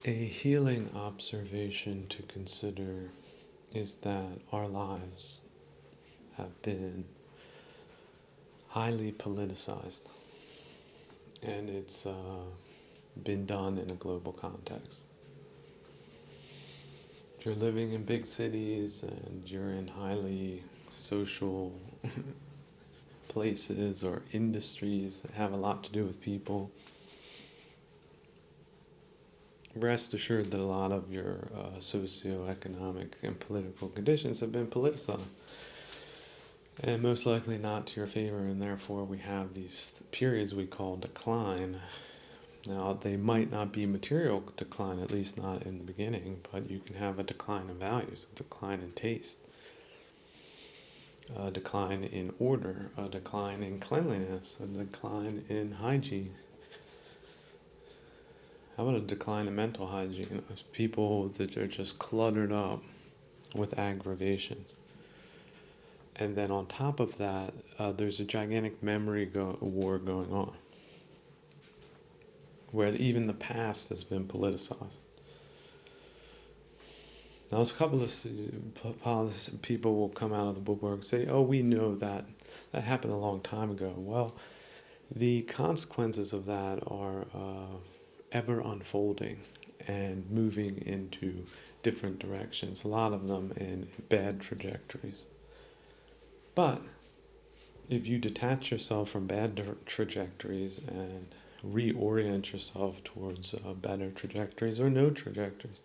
A healing observation to consider is that our lives have been highly politicized, and it's been done in a global context. If you're living in big cities and you're in highly social places or industries that have a lot to do with people, rest assured that a lot of your socioeconomic and political conditions have been politicized, and most likely not to your favor, and therefore we have these periods we call decline. Now, they might not be material decline, at least not in the beginning, but you can have a decline in values, a decline in taste, a decline in order, a decline in cleanliness, a decline in hygiene. How about a decline in mental hygiene? People that are just cluttered up with aggravations. And then on top of that, there's a gigantic memory war going on, where even the past has been politicized. Now, there's a couple of people will come out of the woodwork and say, oh, we know that happened a long time ago. Well, the consequences of that are ever unfolding and moving into different directions, a lot of them in bad trajectories. But if you detach yourself from bad trajectories and reorient yourself towards better trajectories or no trajectories,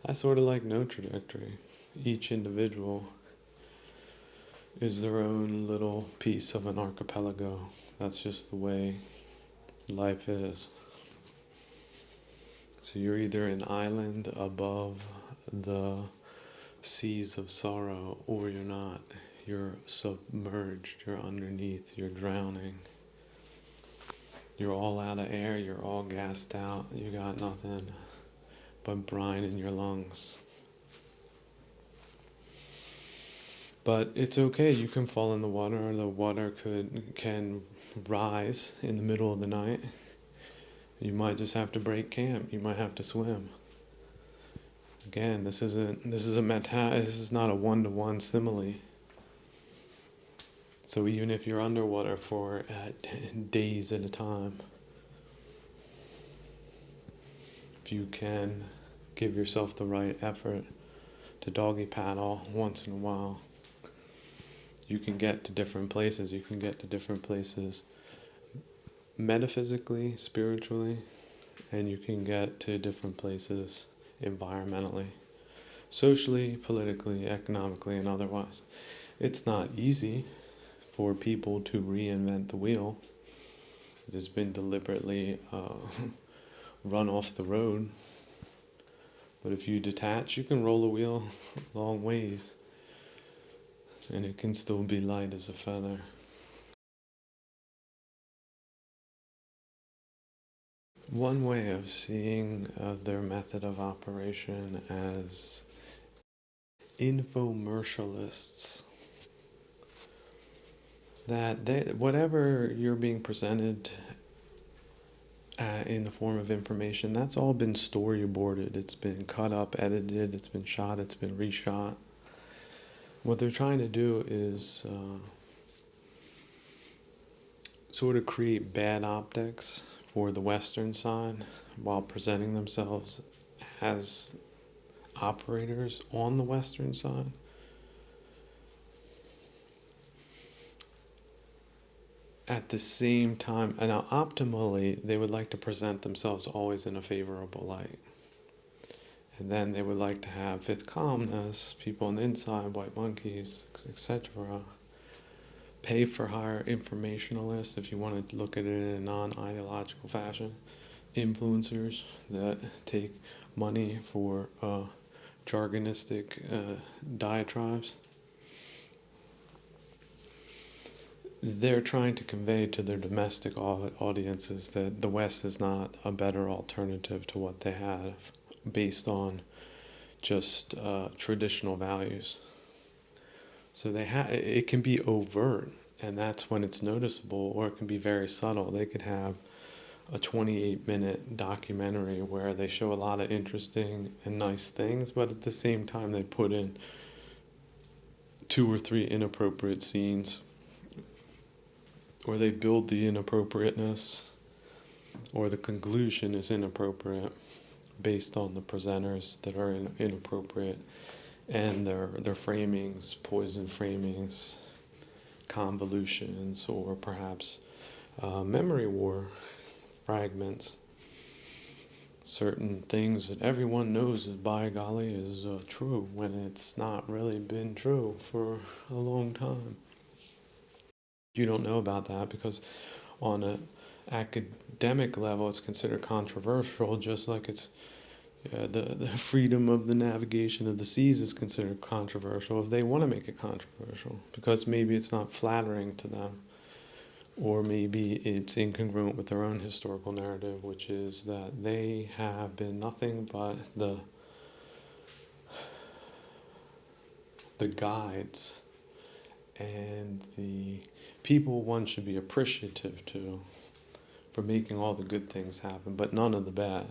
I sort of like no trajectory. Each individual is their own little piece of an archipelago. That's just the way life is. So you're either an island above the seas of sorrow, or you're not. You're submerged, you're underneath, you're drowning. You're all out of air, you're all gassed out, you got nothing but brine in your lungs. But it's okay, you can fall in the water can rise in the middle of the night. You might just have to break camp, you might have to swim. Again, this is not a one-to-one simile. So even if you're underwater for days at a time, if you can give yourself the right effort to doggy paddle once in a while, you can get to different places. You can get to different places metaphysically, spiritually, and you can get to different places environmentally, socially, politically, economically, and otherwise. It's not easy for people to reinvent the wheel. It has been deliberately run off the road. But if you detach, you can roll the wheel long ways, and it can still be light as a feather. One way of seeing their method of operation as infomercialists, that whatever you're being presented in the form of information, that's all been storyboarded. It's been cut up, edited, it's been shot, it's been reshot. What they're trying to do is sort of create bad optics for the Western side while presenting themselves as operators on the Western side. At the same time, and now optimally, they would like to present themselves always in a favorable light. And then they would like to have fifth columnists, people on the inside, white monkeys, etc. Pay for hire informationalists, if you want to look at it in a non-ideological fashion. Influencers that take money for jargonistic diatribes. They're trying to convey to their domestic audiences that the West is not a better alternative to what they have based on just traditional values. So it can be overt, and that's when it's noticeable, or it can be very subtle. They could have a 28-minute documentary where they show a lot of interesting and nice things, but at the same time they put in 2 or 3 inappropriate scenes, or they build the inappropriateness, or the conclusion is inappropriate based on the presenters that are inappropriate, and their framings, poison framings, convolutions, or perhaps memory war fragments. Certain things that everyone knows is, by golly, is true when it's not really been true for a long time. You don't know about that because on an academic level it's considered controversial, just like it's the freedom of the navigation of the seas is considered controversial if they want to make it controversial, because maybe it's not flattering to them, or maybe it's incongruent with their own historical narrative, which is that they have been nothing but the guides and the people one should be appreciative to for making all the good things happen, but none of the bad.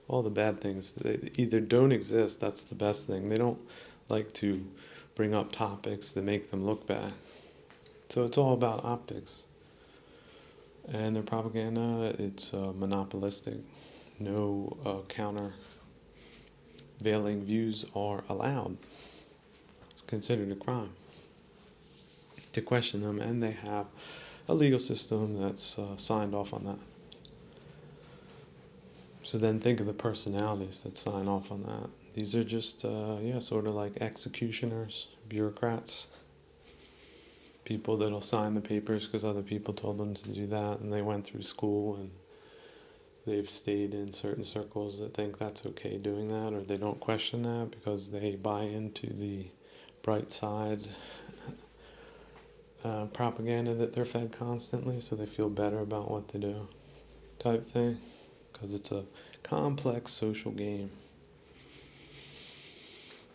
All the bad things, they either don't exist, that's the best thing. They don't like to bring up topics that make them look bad. So it's all about optics. And their propaganda, it's monopolistic. No countervailing views are allowed. It's considered a crime to question them, and they have a legal system that's signed off on that. So then think of the personalities that sign off on that. These are just, sort of like executioners, bureaucrats, people that'll sign the papers because other people told them to do that, and they went through school and they've stayed in certain circles that think that's okay doing that, or they don't question that because they buy into the bright side propaganda that they're fed constantly, so they feel better about what they do, type thing, because it's a complex social game.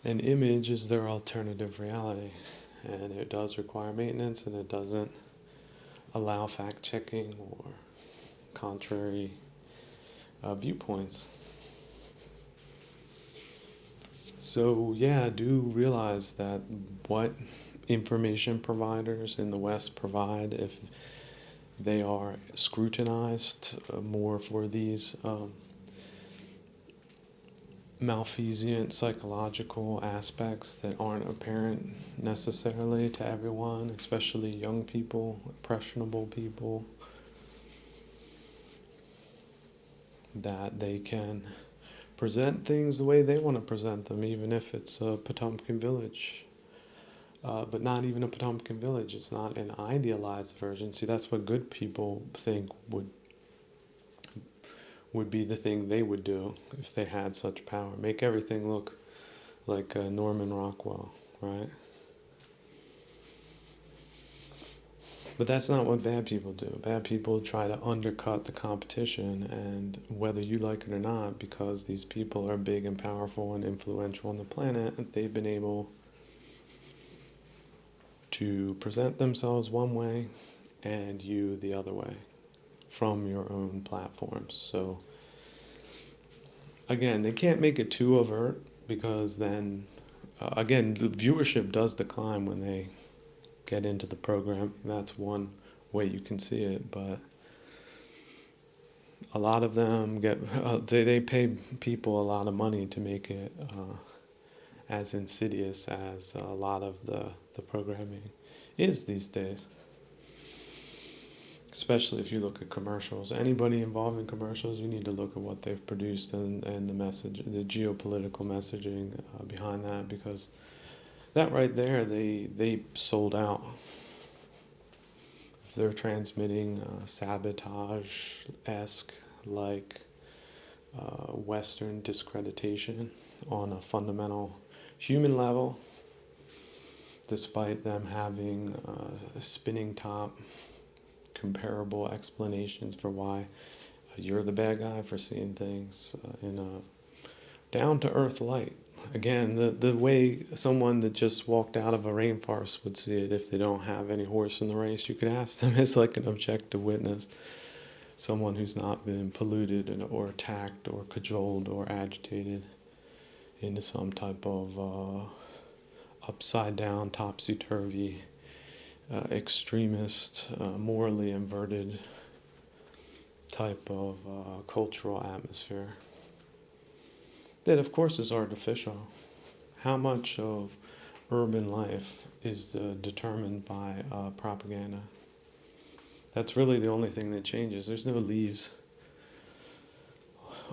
An image is their alternative reality, and it does require maintenance, and it doesn't allow fact-checking or contrary viewpoints. So do realize that what information providers in the West provide, if they are scrutinized more for these malfeasant psychological aspects that aren't apparent necessarily to everyone, especially young people, impressionable people, that they can present things the way they want to present them, even if it's a Potemkin village. But not even a Potemkin village. It's not an idealized version. See, that's what good people think would be the thing they would do if they had such power. Make everything look like Norman Rockwell, right? But that's not what bad people do. Bad people try to undercut the competition, and whether you like it or not, because these people are big and powerful and influential on the planet, they've been able to present themselves one way and you the other way from your own platforms. So again, they can't make it too overt, because then again, the viewership does decline when they get into the program. That's one way you can see it, but a lot of them they pay people a lot of money to make it as insidious as a lot of the programming is these days. Especially if you look at commercials. Anybody involved in commercials, you need to look at what they've produced and the message, the geopolitical messaging behind that, because that right there, they sold out. If they're transmitting sabotage-esque, like Western discreditation on a fundamental human level, despite them having a spinning top, comparable explanations for why you're the bad guy for seeing things in a down-to-earth light. Again, the way someone that just walked out of a rainforest would see it if they don't have any horse in the race, you could ask them as like an objective witness. someone who's not been polluted or attacked or cajoled or agitated into some type of upside down, topsy-turvy, extremist, morally inverted type of cultural atmosphere that of course is artificial. How much of urban life is determined by propaganda? That's really the only thing that changes. There's no leaves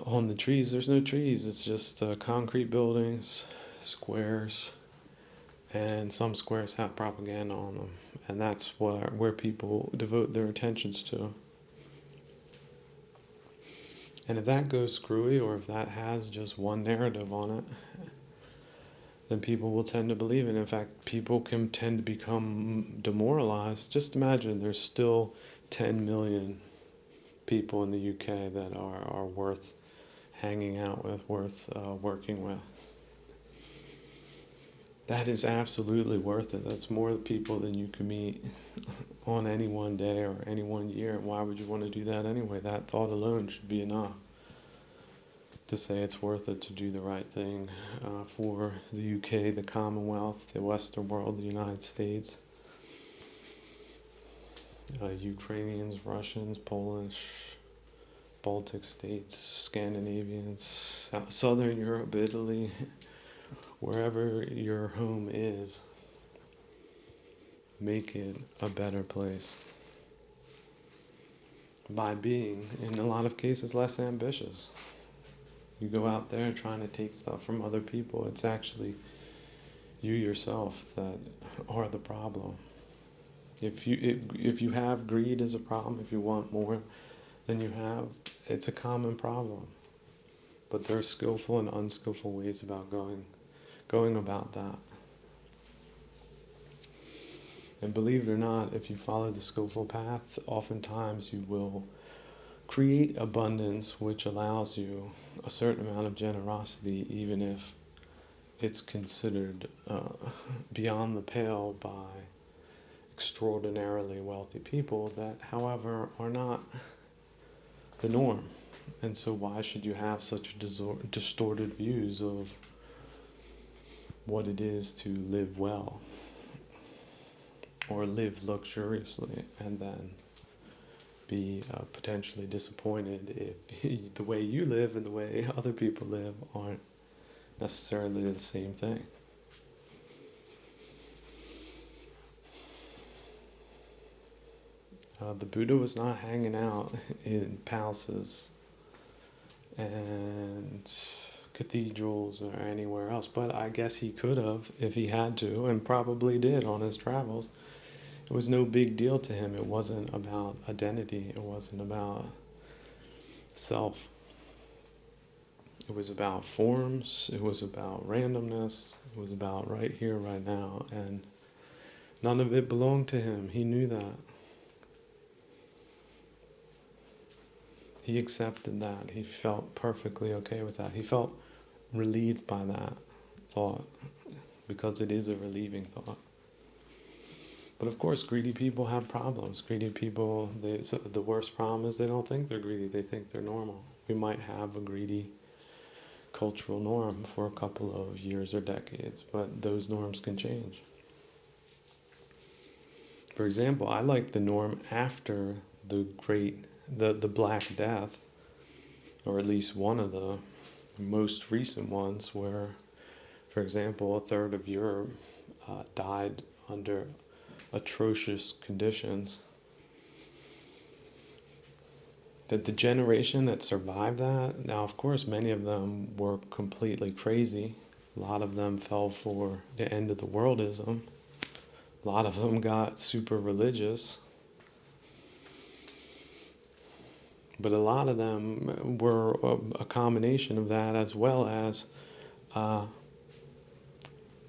on the trees. There's no trees. It's just concrete buildings, squares, and some squares have propaganda on them. And that's where people devote their attentions to. And if that goes screwy, or if that has just one narrative on it, then people will tend to believe it. In fact, people can tend to become demoralized. Just imagine there's still 10 million people in the UK that are worth hanging out with, worth working with. That is absolutely worth it. That's more people than you can meet on any one day or any one year. Why would you want to do that anyway? That thought alone should be enough to say it's worth it to do the right thing for the UK, the Commonwealth, the Western world, the United States, Ukrainians, Russians, Polish, Baltic states, Scandinavians, Southern Europe, Italy, wherever your home is, make it a better place by being, in a lot of cases, less ambitious. You go out there trying to take stuff from other people, it's actually you yourself that are the problem. If you have greed as a problem, if you want more than you have, it's a common problem. But there are skillful and unskillful ways about going about that. And believe it or not, if you follow the skillful path, oftentimes you will create abundance, which allows you a certain amount of generosity, even if it's considered beyond the pale by extraordinarily wealthy people that, however, are not the norm. And so why should you have such distorted views of what it is to live well or live luxuriously and then be potentially disappointed if the way you live and the way other people live aren't necessarily the same thing. The Buddha was not hanging out in palaces and cathedrals or anywhere else, but I guess he could have if he had to, and probably did on his travels. It was no big deal to him. It wasn't about identity. It wasn't about self. It was about forms. It was about randomness. It was about right here, right now, and none of it belonged to him. He knew that. He accepted that. He felt perfectly okay with that. He felt relieved by that thought, because it is a relieving thought. But of course, greedy people have problems. Greedy people, the worst problem is they don't think they're greedy. They think they're normal. We might have a greedy cultural norm for a couple of years or decades, but those norms can change. For example, I like the norm after the Black Death, or at least one of the most recent ones, where, for example, a third of Europe died under atrocious conditions. That the generation that survived that, now of course many of them were completely crazy. A lot of them fell for the end of the worldism. A lot of them got super religious. But a lot of them were a combination of that, as well as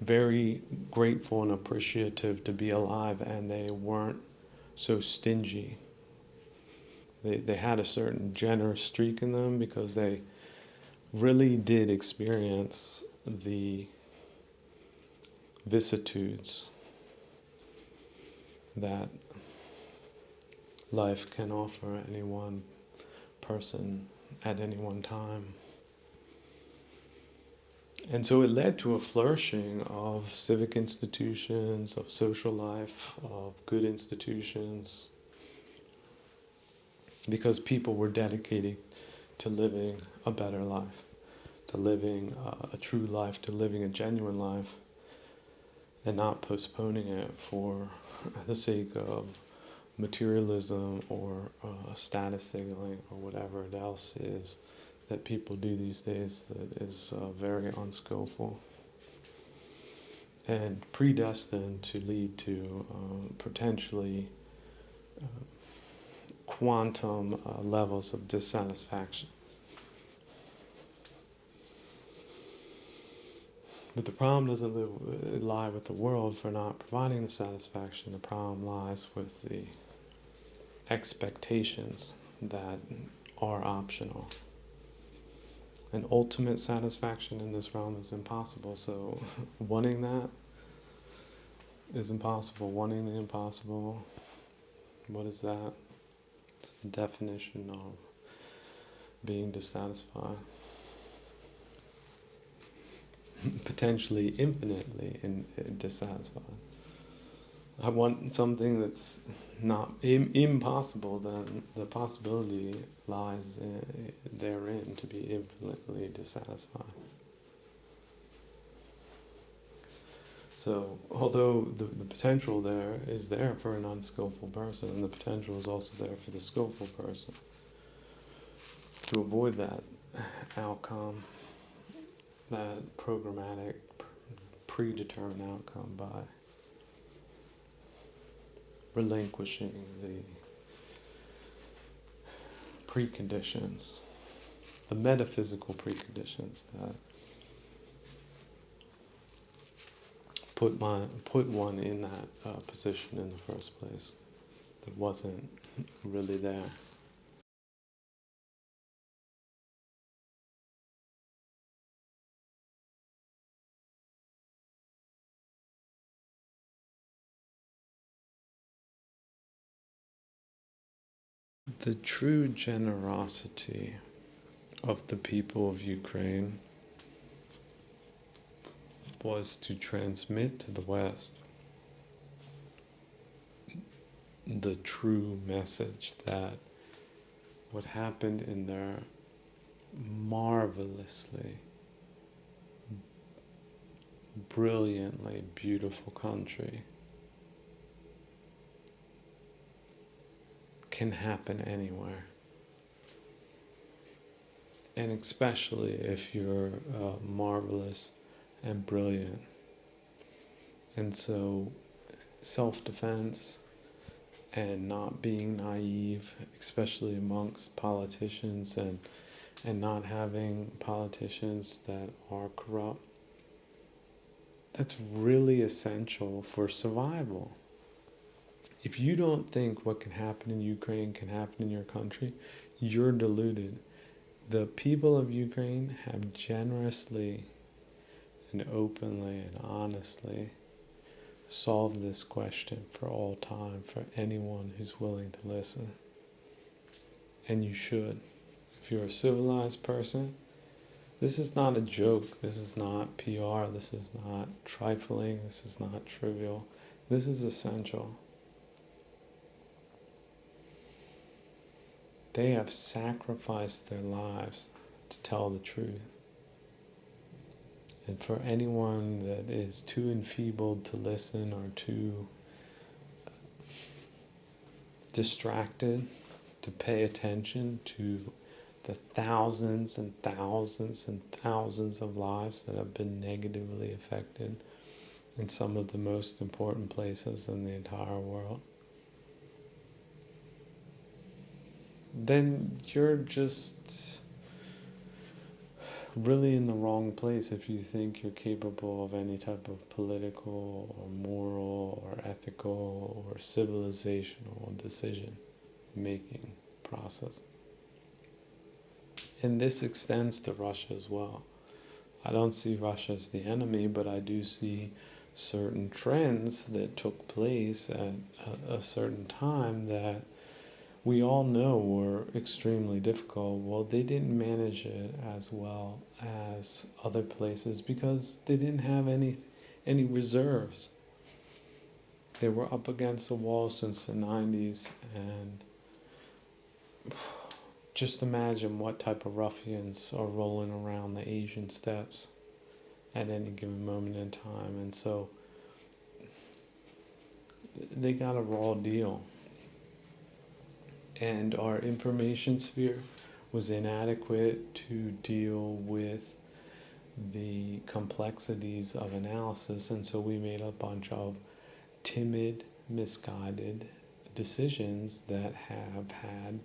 very grateful and appreciative to be alive, and they weren't so stingy. They had a certain generous streak in them because they really did experience the vicissitudes that life can offer anyone person at any one time. And so it led to a flourishing of civic institutions, of social life, of good institutions, because people were dedicated to living a better life, to living a true life, to living a genuine life, and not postponing it for the sake of materialism or status signaling or whatever else is that people do these days that is very unskillful and predestined to lead to potentially quantum levels of dissatisfaction. But the problem doesn't lie with the world for not providing the satisfaction. The problem lies with the expectations that are optional. And ultimate satisfaction in this realm is impossible. So wanting that is impossible. Wanting the impossible, what is that? It's the definition of being dissatisfied. Potentially infinitely dissatisfied. I want something that's not impossible, then the possibility lies therein to be infinitely dissatisfied. So, although the potential there is there for an unskillful person, and the potential is also there for the skillful person, to avoid that outcome, that programmatic, predetermined outcome by relinquishing the preconditions, the metaphysical preconditions that put one in that position in the first place, that wasn't really there. The true generosity of the people of Ukraine was to transmit to the West the true message that what happened in their marvelously, brilliantly beautiful country can happen anywhere. And especially if you're marvelous and brilliant. And so self-defense and not being naive, especially amongst politicians, and not having politicians that are corrupt, that's really essential for survival. If you don't think what can happen in Ukraine can happen in your country, you're deluded. The people of Ukraine have generously and openly and honestly solved this question for all time for anyone who's willing to listen. And you should. If you're a civilized person, this is not a joke, this is not PR, this is not trifling, this is not trivial, this is essential. They have sacrificed their lives to tell the truth. And for anyone that is too enfeebled to listen or too distracted to pay attention to the thousands and thousands and thousands of lives that have been negatively affected in some of the most important places in the entire world, then you're just really in the wrong place if you think you're capable of any type of political or moral or ethical or civilizational decision-making process. And this extends to Russia as well. I don't see Russia as the enemy, but I do see certain trends that took place at a certain time that we all know were extremely difficult. Well, they didn't manage it as well as other places because they didn't have any reserves. They were up against the wall since the 90s, and just imagine what type of ruffians are rolling around the Asian steppes at any given moment in time. And so they got a raw deal. And our information sphere was inadequate to deal with the complexities of analysis, and so we made a bunch of timid, misguided decisions that have had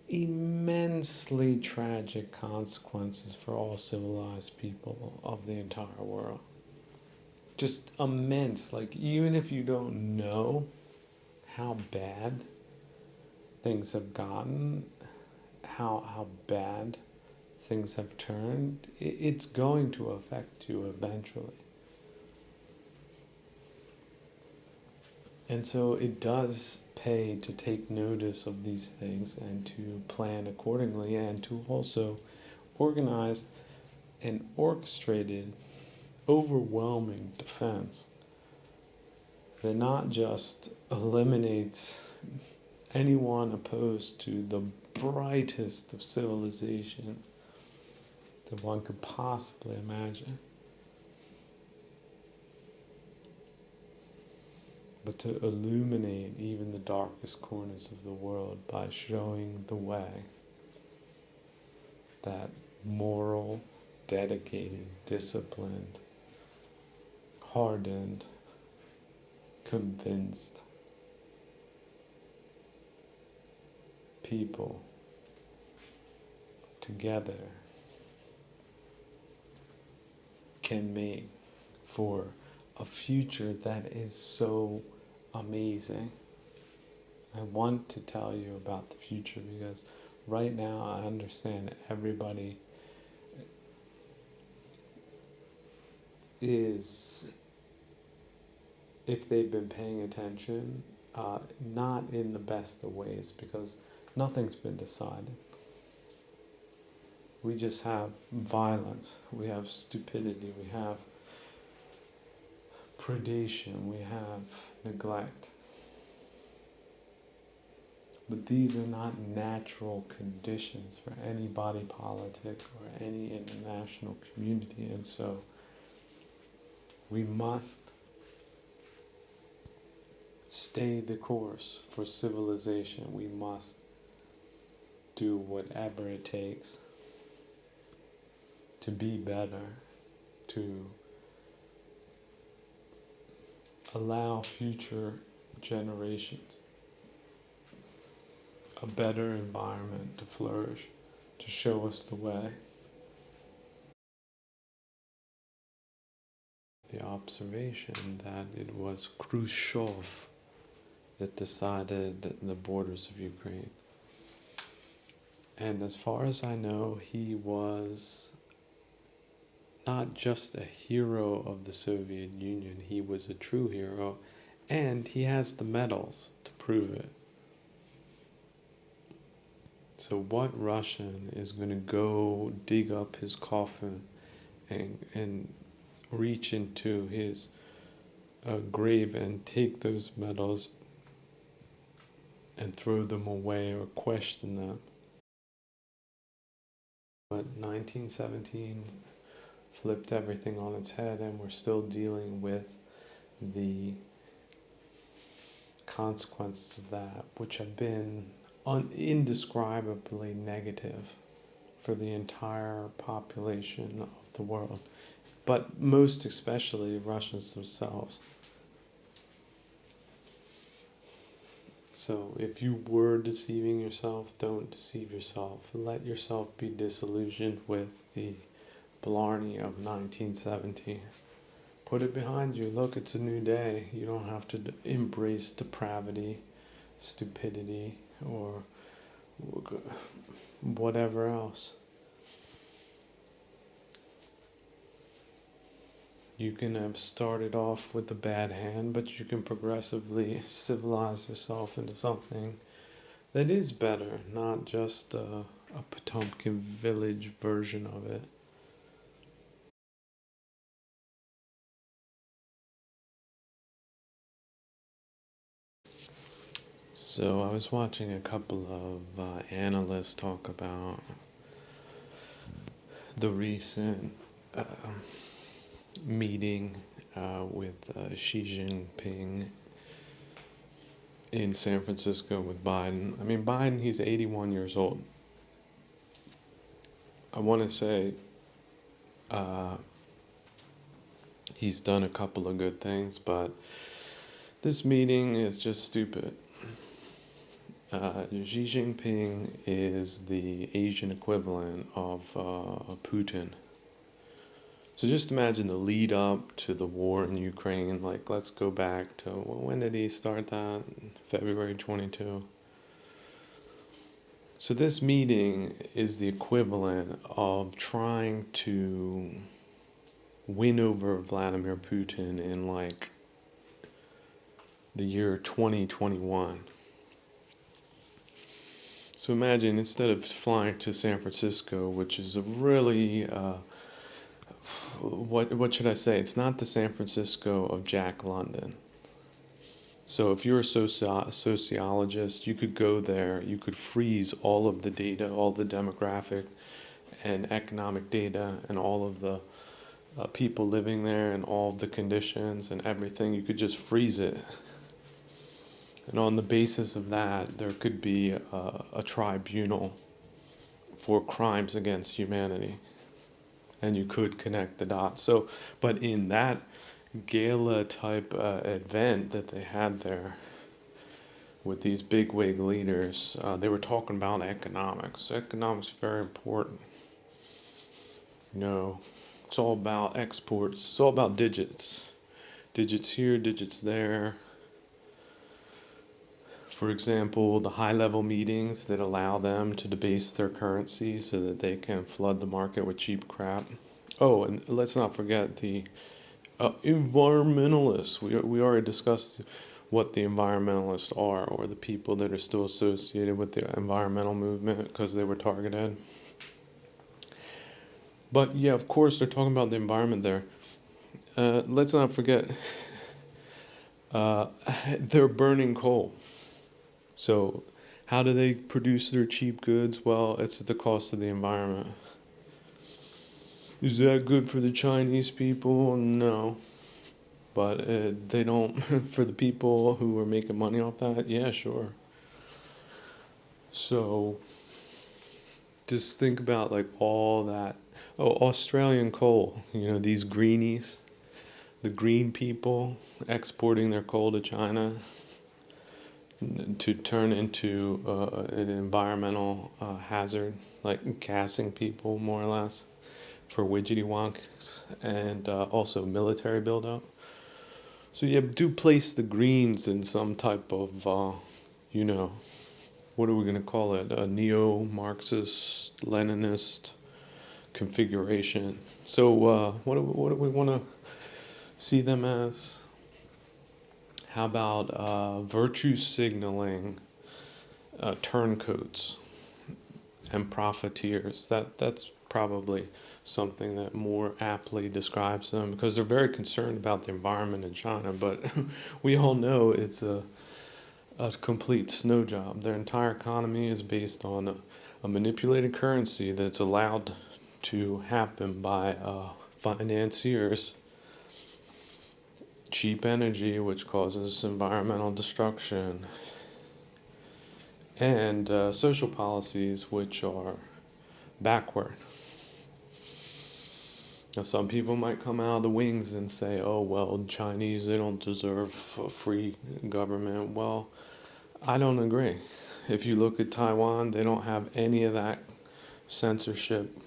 immensely tragic consequences for all civilized people of the entire world. Just immense. Like, even if you don't know how bad things have gotten, how bad things have turned, it's going to affect you eventually. And so it does pay to take notice of these things and to plan accordingly, and to also organize an orchestrated, overwhelming defense that not just eliminates anyone opposed to the brightest of civilization that one could possibly imagine, but to illuminate even the darkest corners of the world by showing the way that moral, dedicated, disciplined, hardened, convinced people together can make for a future that is so amazing. I want to tell you about the future because right now I understand everybody is, if they've been paying attention, not in the best of ways, because nothing's been decided. We just have violence, we have stupidity, we have predation, we have neglect. But these are not natural conditions for any body politic or any international community, and so we must stay the course for civilization. We must do whatever it takes to be better, to allow future generations a better environment to flourish, to show us the way. The observation that it was Khrushchev that decided the borders of Ukraine. And as far as I know, he was not just a hero of the Soviet Union, he was a true hero, and he has the medals to prove it. So what Russian is going to go dig up his coffin and reach into his grave and take those medals and throw them away or question them? But 1917 flipped everything on its head, and we're still dealing with the consequences of that, which have been indescribably negative for the entire population of the world, but most especially Russians themselves. So if you were deceiving yourself, don't deceive yourself. Let yourself be disillusioned with the blarney of 1917. Put it behind you. Look, it's a new day. You don't have to embrace depravity, stupidity, or whatever else. You can have started off with a bad hand, but you can progressively civilize yourself into something that is better, not just a Potemkin village version of it. So I was watching a couple of analysts talk about the recent uh, meeting with Xi Jinping in San Francisco with Biden. I mean, Biden, he's 81 years old. I want to say uh, he's done a couple of good things, but this meeting is just stupid. Xi Jinping is the Asian equivalent of Putin. So just imagine the lead up to the war in Ukraine. Like, let's go back to, when did he start that? February 22. So this meeting is the equivalent of trying to win over Vladimir Putin in like the year 2021. So imagine, instead of flying to San Francisco, which is a really what should I say? It's not the San Francisco of Jack London. So if you're a sociologist, you could go there, you could freeze all of the data, all the demographic and economic data, and all of the people living there, and all of the conditions and everything. You could just freeze it. And on the basis of that, there could be a tribunal for crimes against humanity. And you could connect the dots. So, but in that gala type event that they had there with these bigwig leaders, they were talking about economics. Economics is very important. You know, it's all about exports. It's all about digits. Digits here, digits there. For example, the high-level meetings that allow them to debase their currency so that they can flood the market with cheap crap. Oh, and let's not forget the environmentalists. We already discussed what the environmentalists are, or the people that are still associated with the environmental movement because they were targeted. But yeah, of course, they're talking about the environment there. Let's not forget, they're burning coal. So how do they produce their cheap goods? Well, it's at the cost of the environment. Is that good for the Chinese people? No. But they don't, for the people who are making money off that, yeah, sure. So just think about like all that. Oh, Australian coal, these greenies, the green people exporting their coal to China to turn into an environmental hazard, like gassing people more or less for widgety wonks, and also military buildup. So yeah, do place the greens in some type of, what are we going to call it? A neo-Marxist, Leninist configuration. So what do we want to see them as? How about virtue signaling turncoats and profiteers? That's probably something that more aptly describes them, because they're very concerned about the environment in China, but we all know it's a complete snow job. Their entire economy is based on a manipulated currency that's allowed to happen by financiers. Cheap energy, which causes environmental destruction, and social policies, which are backward. Now, some people might come out of the wings and say, oh, well, Chinese, they don't deserve a free government. Well, I don't agree. If you look at Taiwan, they don't have any of that censorship,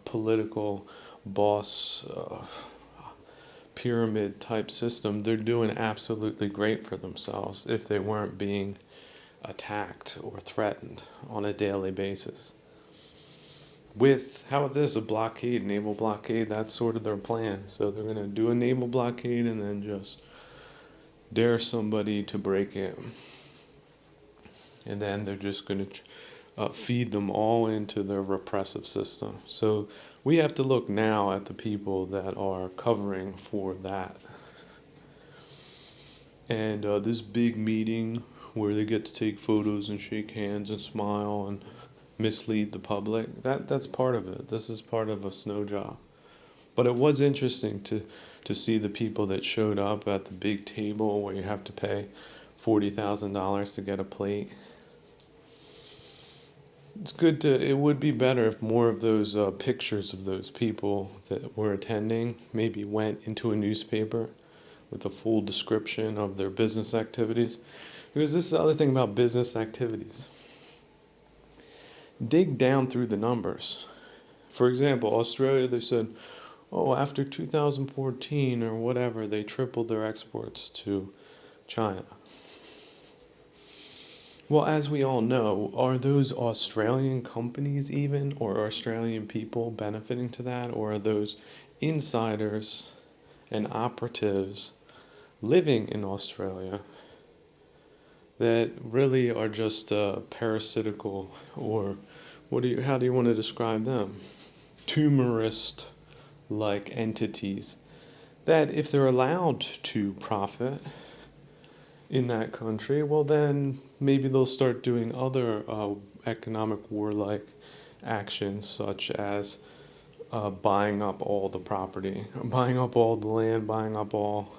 political boss, pyramid type system. They're doing absolutely great for themselves if they weren't being attacked or threatened on a daily basis. With, how about this, a blockade, naval blockade? That's sort of their plan. So they're going to do a naval blockade and then just dare somebody to break it. And then they're just going to feed them all into their repressive system. So we have to look now at the people that are covering for that. And this big meeting where they get to take photos and shake hands and smile and mislead the public, that's part of it. This is part of a snow job. But it was interesting to see the people that showed up at the big table where you have to pay $40,000 to get a plate. It would be better if more of those pictures of those people that were attending maybe went into a newspaper with a full description of their business activities. Because this is the other thing about business activities. Dig down through the numbers. For example, Australia, they said, oh, after 2014 or whatever, they tripled their exports to China. Well, as we all know, are those Australian companies even, or Australian people benefiting to that, or are those insiders and operatives living in Australia that really are just parasitical, or how do you want to describe them? Tumorist-like entities that, if they're allowed to profit in that country, well then maybe they'll start doing other economic war-like actions, such as buying up all the property, buying up all the land, buying up all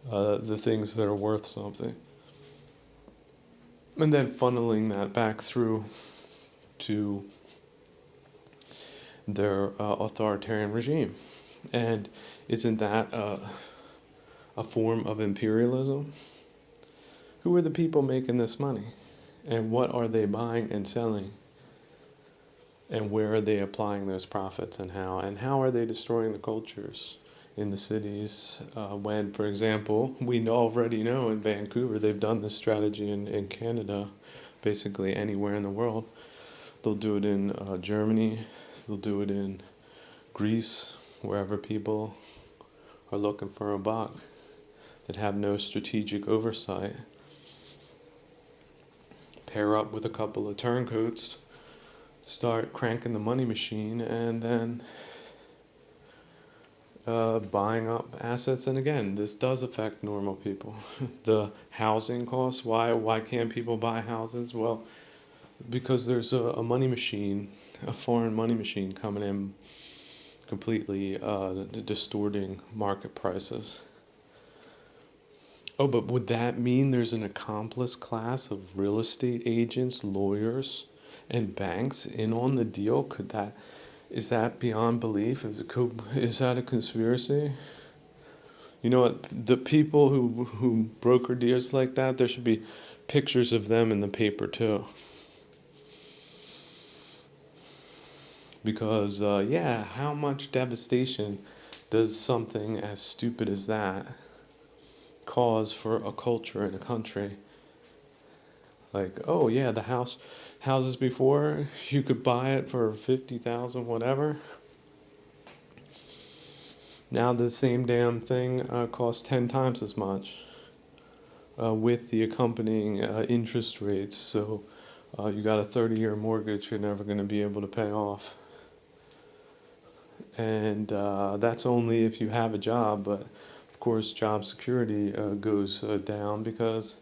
the things that are worth something, and then funneling that back through to their authoritarian regime. And isn't that a form of imperialism? Who are the people making this money? And what are they buying and selling? And where are they applying those profits, and how? And how are they destroying the cultures in the cities when, for example, we already know in Vancouver, they've done this strategy in Canada, basically anywhere in the world. They'll do it in Germany, they'll do it in Greece, wherever people are looking for a buck, that have no strategic oversight. Pair up with a couple of turncoats, start cranking the money machine, and then buying up assets. And again, this does affect normal people. The housing costs, why can't people buy houses? Well, because there's a money machine, a foreign money machine coming in, completely distorting market prices. Oh, but would that mean there's an accomplice class of real estate agents, lawyers, and banks in on the deal? Is that beyond belief? Is that a conspiracy? You know what? The people who broker deals like that, there should be pictures of them in the paper too. Because, how much devastation does something as stupid as that cause for a culture in a country? Like, oh yeah, the houses before, you could buy it for 50,000, whatever. Now the same damn thing costs 10 times as much with the accompanying interest rates. So you got a 30-year mortgage you're never going to be able to pay off. And that's only if you have a job, but of course job security goes down because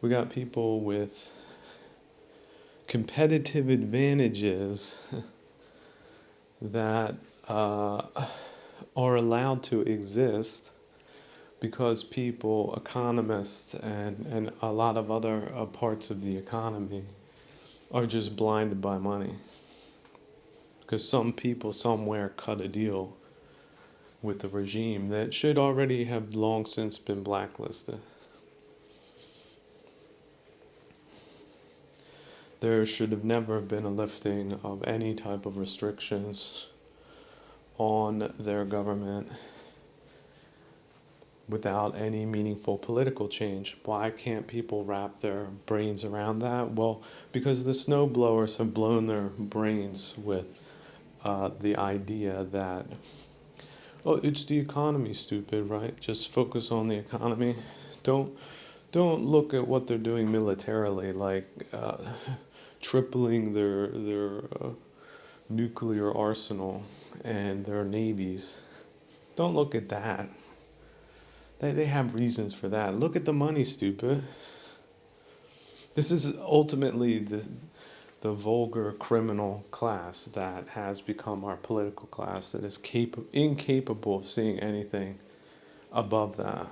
we got people with competitive advantages that are allowed to exist because economists and a lot of other parts of the economy are just blinded by money. Because some people somewhere cut a deal with the regime that should already have long since been blacklisted. There should have never been a lifting of any type of restrictions on their government without any meaningful political change. Why can't people wrap their brains around that? Well, because the snowblowers have blown their brains with the idea that, oh, it's the economy, stupid, right? Just focus on the economy. Don't Don't look at what they're doing militarily, like tripling their nuclear arsenal and their navies. Don't look at that. They have reasons for that. Look at the money, stupid. This is ultimately the vulgar criminal class that has become our political class, that is incapable of seeing anything above that.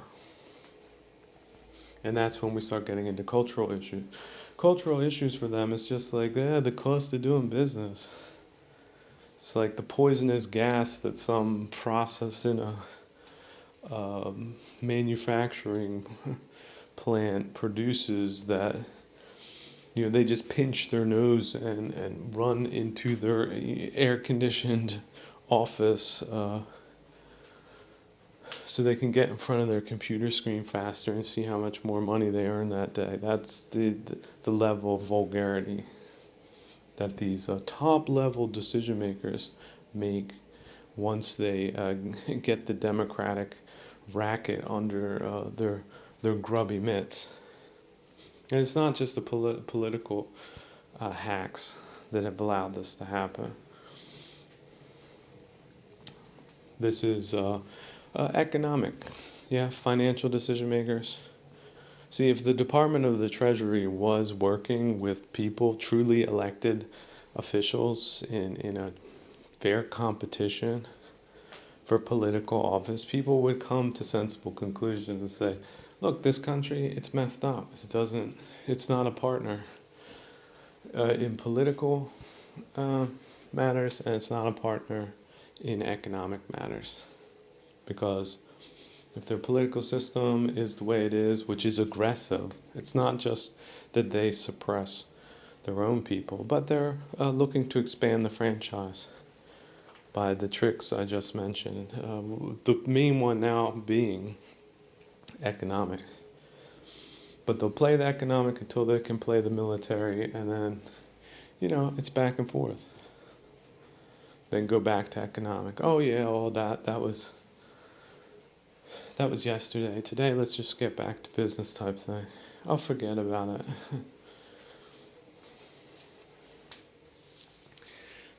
And that's when we start getting into cultural issues. Cultural issues for them is just like, the cost of doing business. It's like the poisonous gas that some process in a manufacturing plant produces, that they just pinch their nose and run into their air-conditioned office so they can get in front of their computer screen faster and see how much more money they earn that day. That's the level of vulgarity that these top-level decision makers make once they get the democratic racket under their grubby mitts. And it's not just the political hacks that have allowed this to happen. This is economic, financial decision makers. See, if the Department of the Treasury was working with people, truly elected officials in a fair competition for political office, people would come to sensible conclusions and say, look, this country, it's messed up. It's not a partner in political matters, and it's not a partner in economic matters. Because if their political system is the way it is, which is aggressive, it's not just that they suppress their own people, but they're looking to expand the franchise by the tricks I just mentioned. The main one now being economic. But they'll play the economic until they can play the military, and then, it's back and forth. Then go back to economic. Oh yeah, all that was yesterday. Today, let's just get back to business type thing. I'll forget about it.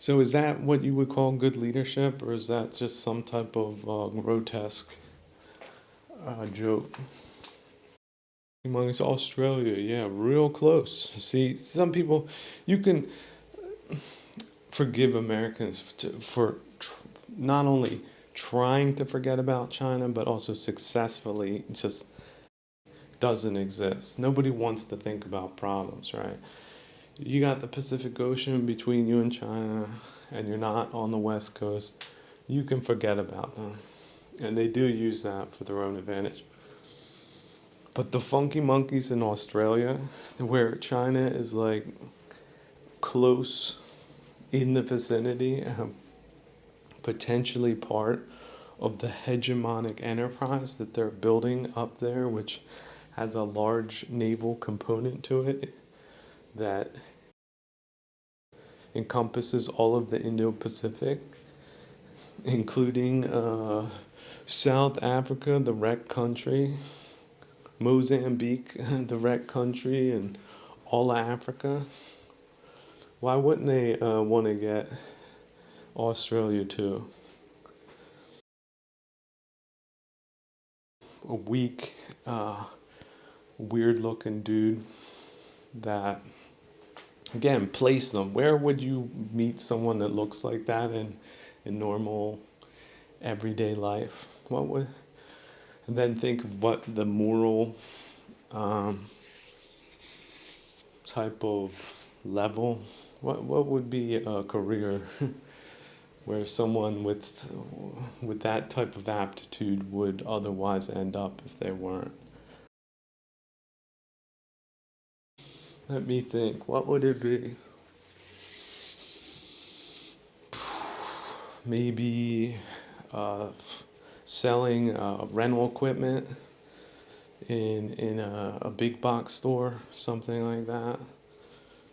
So is that what you would call good leadership, or is that just some type of grotesque joke? Amongst Australia, real close. See, some people, you can forgive Americans for not only trying to forget about China, but also successfully just doesn't exist. Nobody wants to think about problems, right? You got the Pacific Ocean between you and China, and you're not on the West Coast. You can forget about them. And they do use that for their own advantage. But the funky monkeys in Australia, where China is like close in the vicinity, potentially part of the hegemonic enterprise that they're building up there, which has a large naval component to it that encompasses all of the Indo-Pacific, including South Africa, the wrecked country, Mozambique, the wrecked country, and all of Africa. Why wouldn't they want to get Australia too? A weak, weird-looking dude that, again, place them. Where would you meet someone that looks like that in normal, everyday life? And then think of what the moral type of level. What would be a career where someone with that type of aptitude would otherwise end up if they weren't? Let me think. What would it be? Maybe selling rental equipment in a big box store, something like that.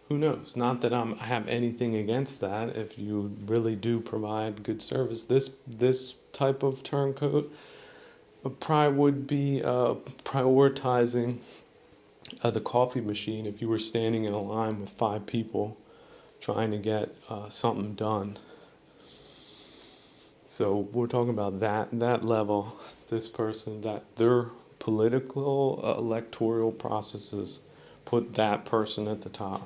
Who knows? Not that I have anything against that. If you really do provide good service, this type of turncoat probably would be prioritizing the coffee machine, if you were standing in a line with 5 people trying to get something done. So we're talking about that level, this person, that their political electoral processes put that person at the top.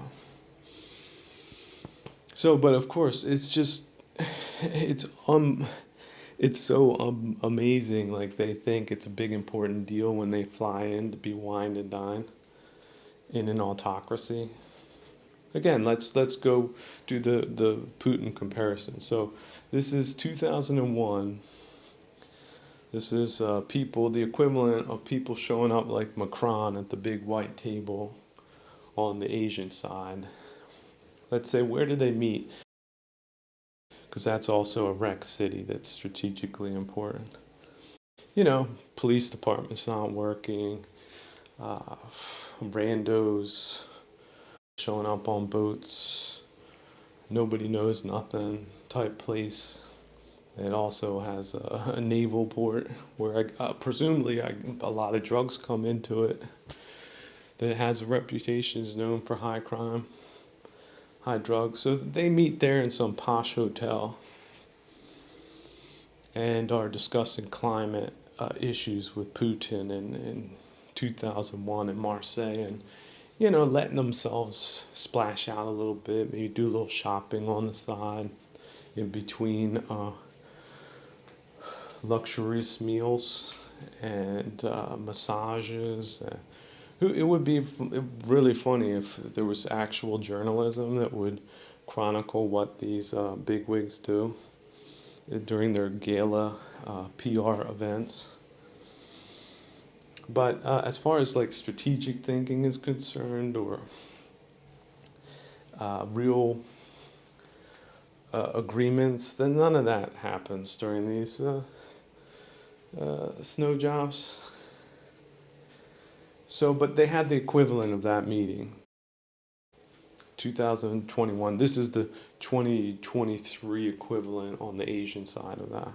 So, but of course, it's just, it's it's so amazing. Like, they think it's a big important deal when they fly in to be wined and dined in an autocracy. Again, let's go do the Putin comparison. So this is 2001. This is people, the equivalent of people showing up like Macron at the big white table on the Asian side. Let's say, where do they meet? Because that's also a rec city that's strategically important. You know, police department's not working, randos showing up on boats, nobody knows nothing type place. It also has a naval port where presumably a lot of drugs come into it. That has a reputation, is known for high crime, high drugs. So they meet there in some posh hotel and are discussing climate issues with Putin in 2001 in Marseille, and letting themselves splash out a little bit, maybe do a little shopping on the side in between luxurious meals and massages. It would be really funny if there was actual journalism that would chronicle what these bigwigs do during their gala PR events. But as far as like strategic thinking is concerned, or real agreements, then none of that happens during these snow jobs. So, but they had the equivalent of that meeting. 2021. This is the 2023 equivalent on the Asian side of that.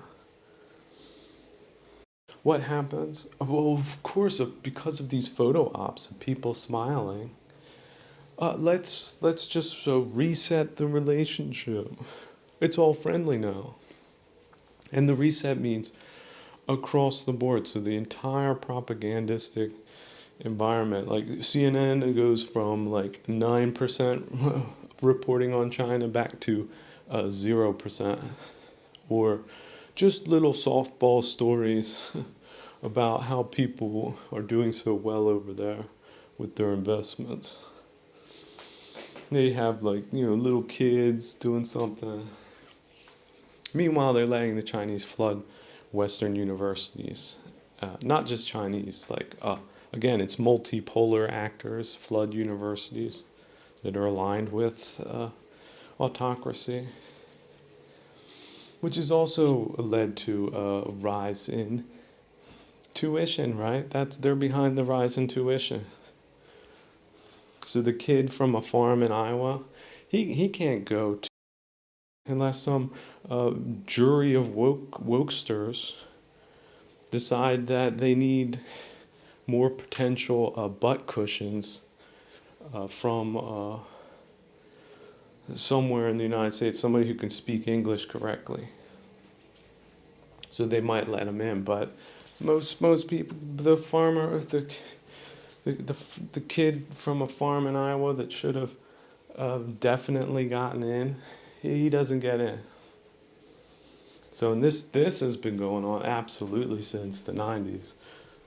What happens? Well, of course, because of these photo ops and people smiling, let's just reset the relationship. It's all friendly now. And the reset means across the board. So the entire propagandistic environment, like CNN, it goes from like 9% reporting on China back to 0%, or just little softball stories about how people are doing so well over there with their investments. They have little kids doing something. Meanwhile, they're letting the Chinese flood Western universities. Not just Chinese, again, it's multipolar actors flood universities that are aligned with autocracy, which has also led to a rise in tuition, right? They're behind the rise in tuition. So the kid from a farm in Iowa, he can't go to unless some jury of wokesters decide that they need more potential butt cushions from somewhere in the United States, somebody who can speak English correctly. So they might let them in, but most people, the farmer, the kid from a farm in Iowa that should have definitely gotten in, he doesn't get in. So this has been going on absolutely since the 90s.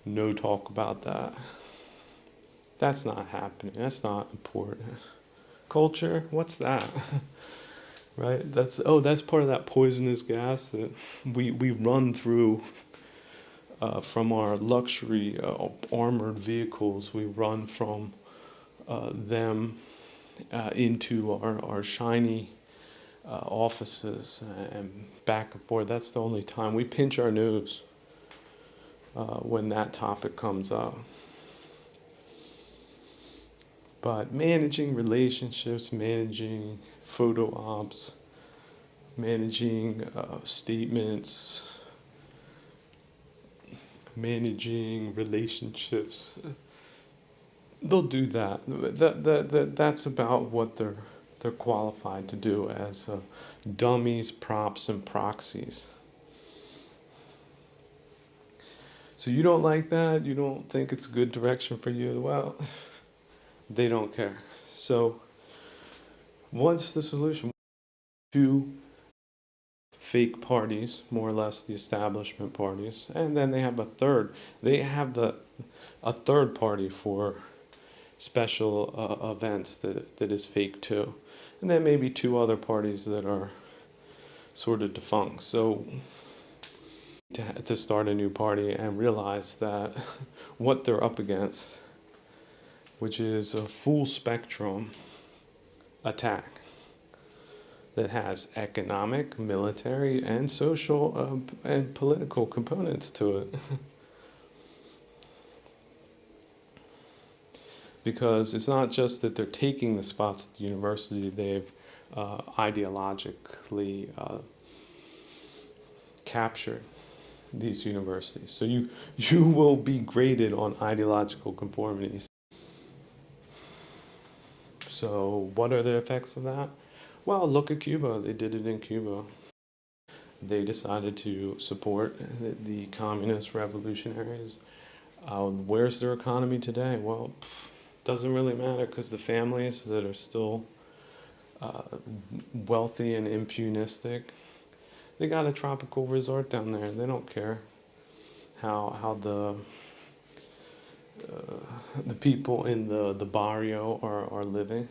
No talk about that. That's not happening. That's not important. Culture, what's that? Right? That's part of that poisonous gas that we run through from our luxury armored vehicles. We run from them into our shiny offices and back and forth. That's the only time we pinch our nose when that topic comes up. But managing relationships, managing photo ops, managing statements, managing relationships, they'll do that. That's about what they're qualified to do as dummies, props, and proxies. So you don't like that? You don't think it's a good direction for you? Well, they don't care. So what's the solution? Two fake parties, more or less the establishment parties, and then they have a third. They have a third party for special events that is fake too, and then maybe two other parties that are sort of defunct. So to start a new party and realize that what they're up against, which is a full spectrum attack that has economic, military, and social and political components to it. Because it's not just that they're taking the spots at the university, they've ideologically captured these universities. So you will be graded on ideological conformities. So what are the effects of that? Well, look at Cuba. They did it in Cuba. They decided to support the communist revolutionaries. Where's their economy today? Well, doesn't really matter, because the families that are still wealthy and impunistic, they got a tropical resort down there. They don't care how the people in the barrio are living.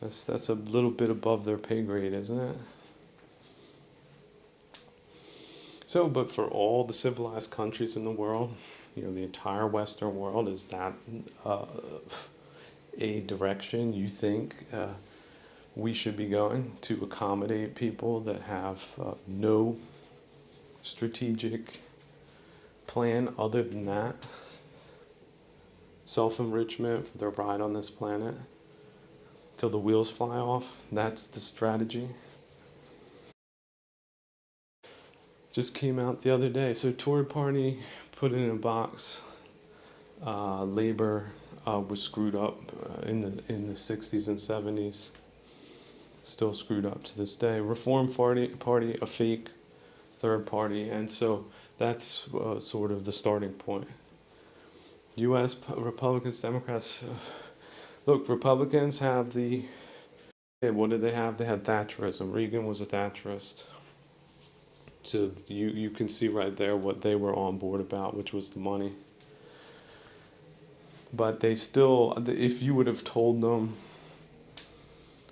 That's a little bit above their pay grade, isn't it? So, but for all the civilized countries in the world, the entire Western world, is that a direction you think we should be going, to accommodate people that have no strategic plan other than that? Self-enrichment for their ride on this planet till the wheels fly off. That's the strategy. Just came out the other day. So Tory party put it in a box. Labor was screwed up in the 60s and 70s. Still screwed up to this day. Reform party, a fake third party, and so that's sort of the starting point. U.S. Republicans, Democrats. Look, Republicans have what did they have? They had Thatcherism. Reagan was a Thatcherist. So you can see right there what they were on board about, which was the money. But they still, if you would have told them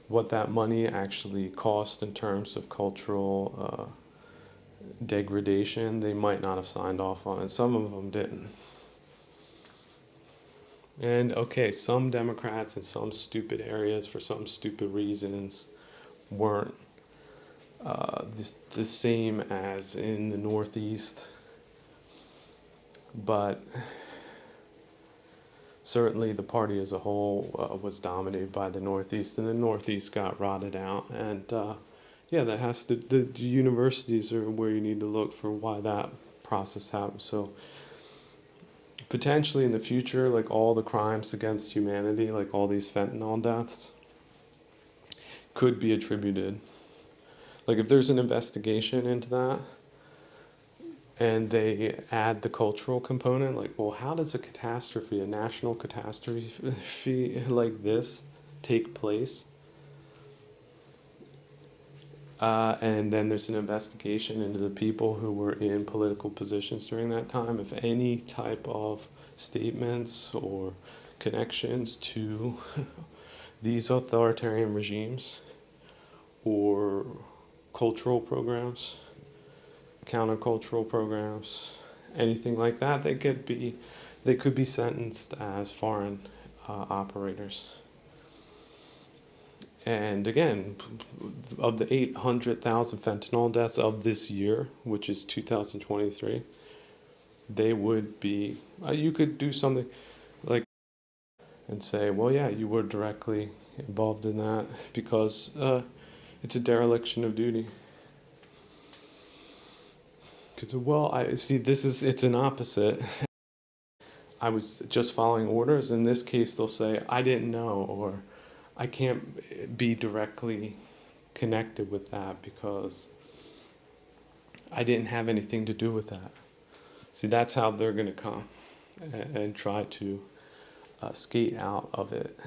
what that money actually cost in terms of cultural degradation, they might not have signed off on it. Some of them didn't. And okay, some Democrats in some stupid areas for some stupid reasons weren't the same as in the Northeast, but certainly the party as a whole was dominated by the Northeast, and the Northeast got rotted out. And that has to, the universities are where you need to look for why that process happened. So potentially in the future, like all the crimes against humanity, like all these fentanyl deaths, could be attributed. Like if there's an investigation into that and they add the cultural component, like, well, how does a catastrophe, a national catastrophe like this take place? And then there's an investigation into the people who were in political positions during that time. If any type of statements or connections to these authoritarian regimes or cultural programs, countercultural programs, anything like that, they could be sentenced as foreign operators. And again, of the 800,000 fentanyl deaths of this year, which is 2023, they would be, you could do something like, and say, well, yeah, you were directly involved in that because it's a dereliction of duty. Because, well, I see, it's an opposite. I was just following orders. In this case, they'll say, I didn't know, or I can't be directly connected with that because I didn't have anything to do with that. See, that's how they're going to come and try to skate out of it.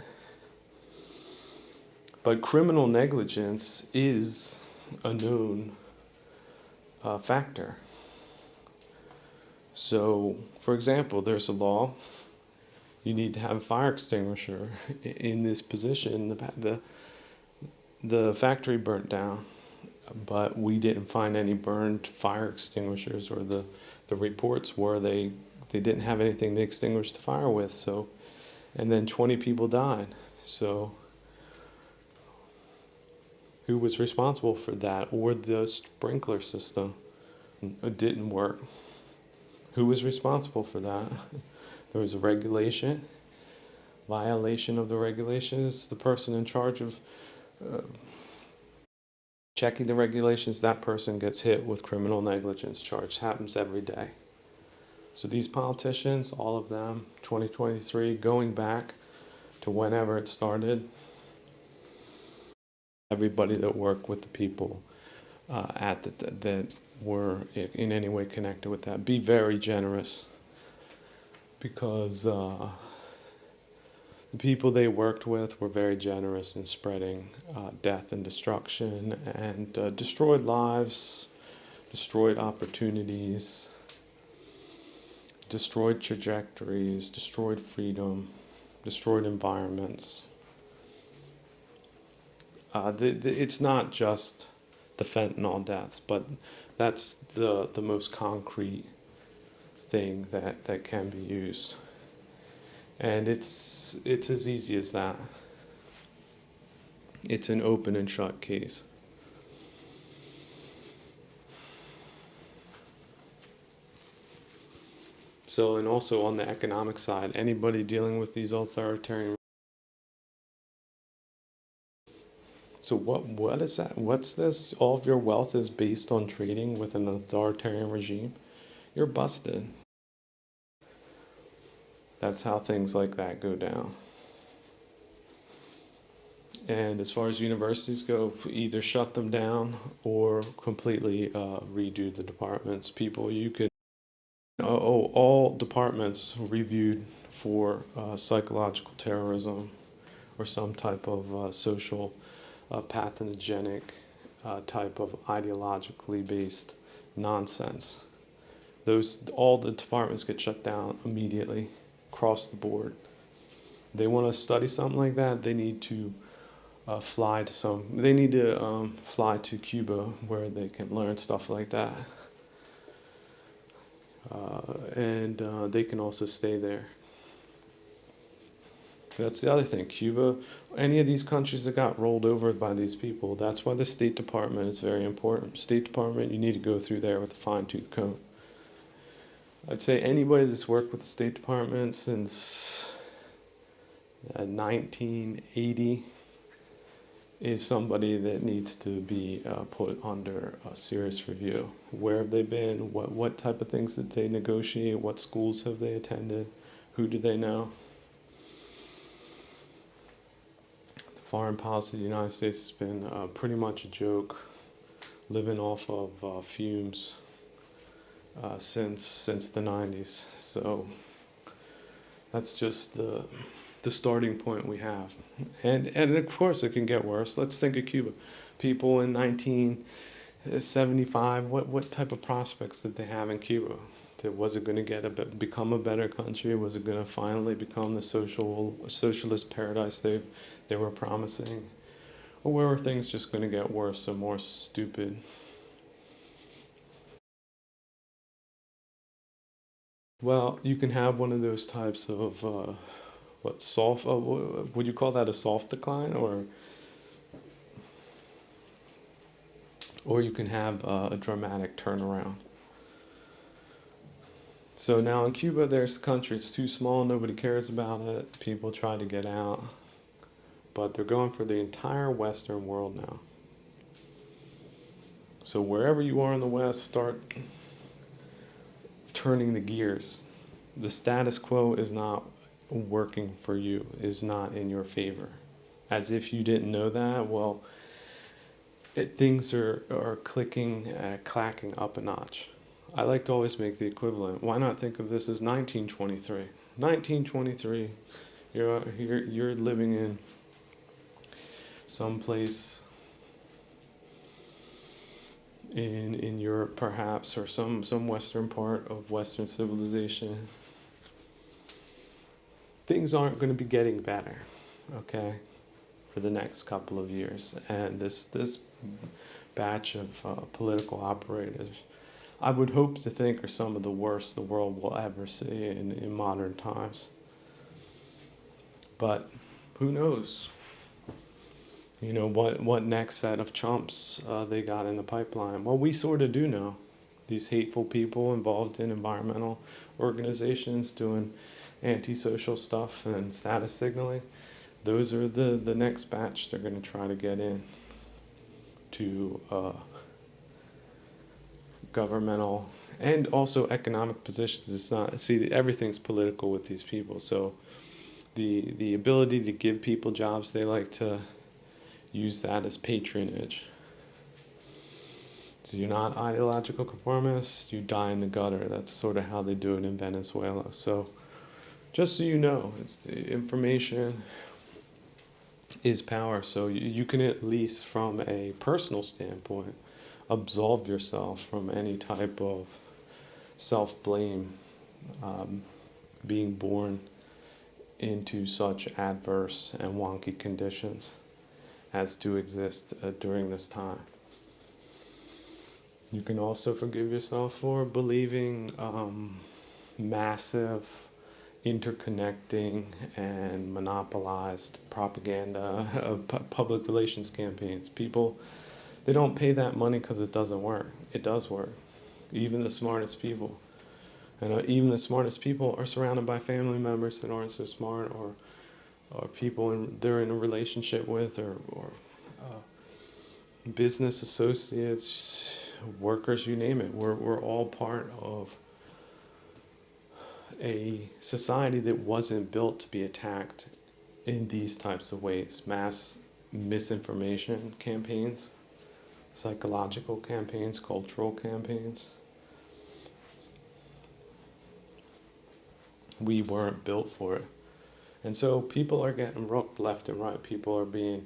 But criminal negligence is a known factor. So, for example, there's a law. You need to have a fire extinguisher in this position. The factory burnt down, but we didn't find any burned fire extinguishers, or the reports were they didn't have anything to extinguish the fire with. So, and then 20 people died. So, who was responsible for that? Or the sprinkler system didn't work. Who was responsible for that? There was a regulation. Violation of the regulations. The person in charge of checking the regulations, that person gets hit with criminal negligence charge. Happens every day. So these politicians, all of them, 2023, going back to whenever it started, everybody that worked with the people that were in any way connected with that, be very generous, because the people they worked with were very generous in spreading death and destruction, and destroyed lives, destroyed opportunities, destroyed trajectories, destroyed freedom, destroyed environments. It's not just the fentanyl deaths, but that's the most concrete thing that can be used. And it's as easy as that. It's an open and shut case. So, and also on the economic side, anybody dealing with these authoritarian. So what is that? What's this? All of your wealth is based on trading with an authoritarian regime? You're busted. That's how things like that go down. And as far as universities go, either shut them down or completely redo the departments. People, you can, all departments reviewed for psychological terrorism or some type of social pathogenic type of ideologically based nonsense. All the departments get shut down immediately, across the board. They want to study something like that, they need to fly to Cuba, where they can learn stuff like that. And they can also stay there. That's the other thing. Cuba, any of these countries that got rolled over by these people, that's why the State Department is very important. State Department, you need to go through there with a fine-tooth comb. I'd say anybody that's worked with the State Department since 1980 is somebody that needs to be put under a serious review. Where have they been? What type of things did they negotiate? What schools have they attended? Who do they know? Foreign policy of the United States has been pretty much a joke, living off of fumes since the 90s. So that's just the starting point we have. And of course it can get worse. Let's think of Cuba. People in 1975, what type of prospects did they have in Cuba? Was it going to become a better country? Was it going to finally become the socialist paradise they were promising? Or were things just going to get worse and more stupid? Well, you can have one of those types of soft. Would you call that a soft decline, or you can have a dramatic turnaround? So now in Cuba, there's the country. It's too small. Nobody cares about it. People try to get out. But they're going for the entire Western world now. So wherever you are in the West, start turning the gears. The status quo is not working for you, is not in your favor. As if you didn't know that, well, things are clacking up a notch. I like to always make the equivalent. Why not think of this as 1923? 1923, you're living in some place in Europe perhaps, or some western part of Western civilization. Things aren't going to be getting better, okay, for the next couple of years. And this batch of political operators, I would hope to think, are some of the worst the world will ever see in modern times. But who knows? You know, what next set of chumps they got in the pipeline? Well, we sort of do know. These hateful people involved in environmental organizations doing antisocial stuff and status signaling, those are the next batch they're going to try to get in to governmental and also economic positions. It's not, see, everything's political with these people. So the ability to give people jobs, they like to use that as patronage. So you're not ideological conformists, you die in the gutter. That's sort of how they do it in Venezuela. So just so you know, information is power. So you can, at least from a personal standpoint, absolve yourself from any type of self-blame, being born into such adverse and wonky conditions as do exist during this time. You can also forgive yourself for believing massive, interconnecting, and monopolized propaganda, public relations campaigns. People, they don't pay that money because it doesn't work. It does work. Even the smartest people. And even the smartest people are surrounded by family members that aren't so smart, or people they're in a relationship with, or business associates, workers, you name it. We're all part of a society that wasn't built to be attacked in these types of ways. Mass misinformation campaigns, psychological campaigns, cultural campaigns. We weren't built for it. And so people are getting rooked left and right. People are being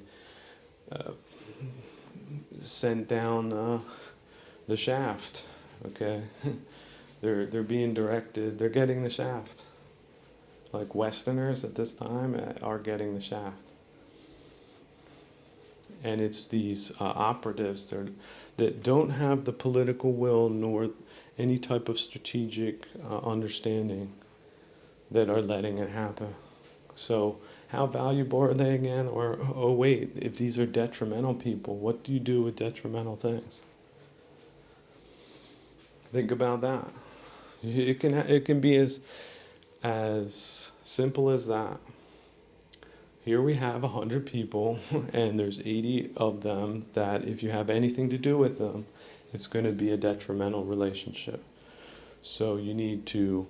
sent down the shaft, okay? They're being directed, they're getting the shaft. Like Westerners at this time are getting the shaft. And it's these operatives that don't have the political will nor any type of strategic understanding that are letting it happen. So how valuable are they again? Or, oh wait, if these are detrimental people, what do you do with detrimental things? Think about that. It can be as simple as that. Here we have 100 people, and there's 80 of them that if you have anything to do with them, it's going to be a detrimental relationship. So you need to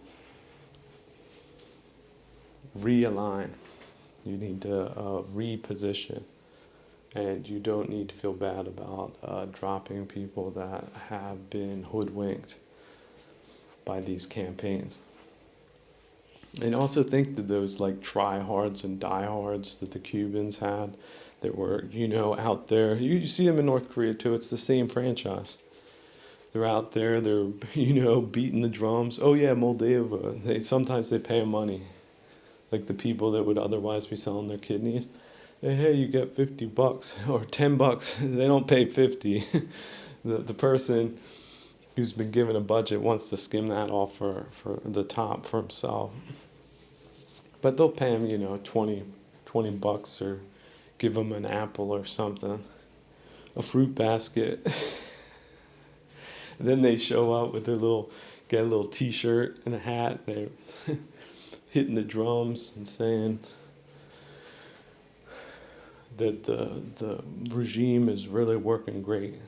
realign. You need to reposition. And you don't need to feel bad about dropping people that have been hoodwinked by these campaigns. And also think that those like tryhards and diehards that the Cubans had that were, out there. You see them in North Korea too. It's the same franchise. They're out there. They're, beating the drums. Oh yeah, Moldova. Sometimes they pay them money. Like the people that would otherwise be selling their kidneys. Hey, you get $50 or $10. They don't pay 50. The person who's been given a budget wants to skim that off for the top for himself. But they'll pay him, $20 or give him an apple or something, a fruit basket. Then they show up with get a little T-shirt and a hat. They're hitting the drums and saying that the regime is really working great.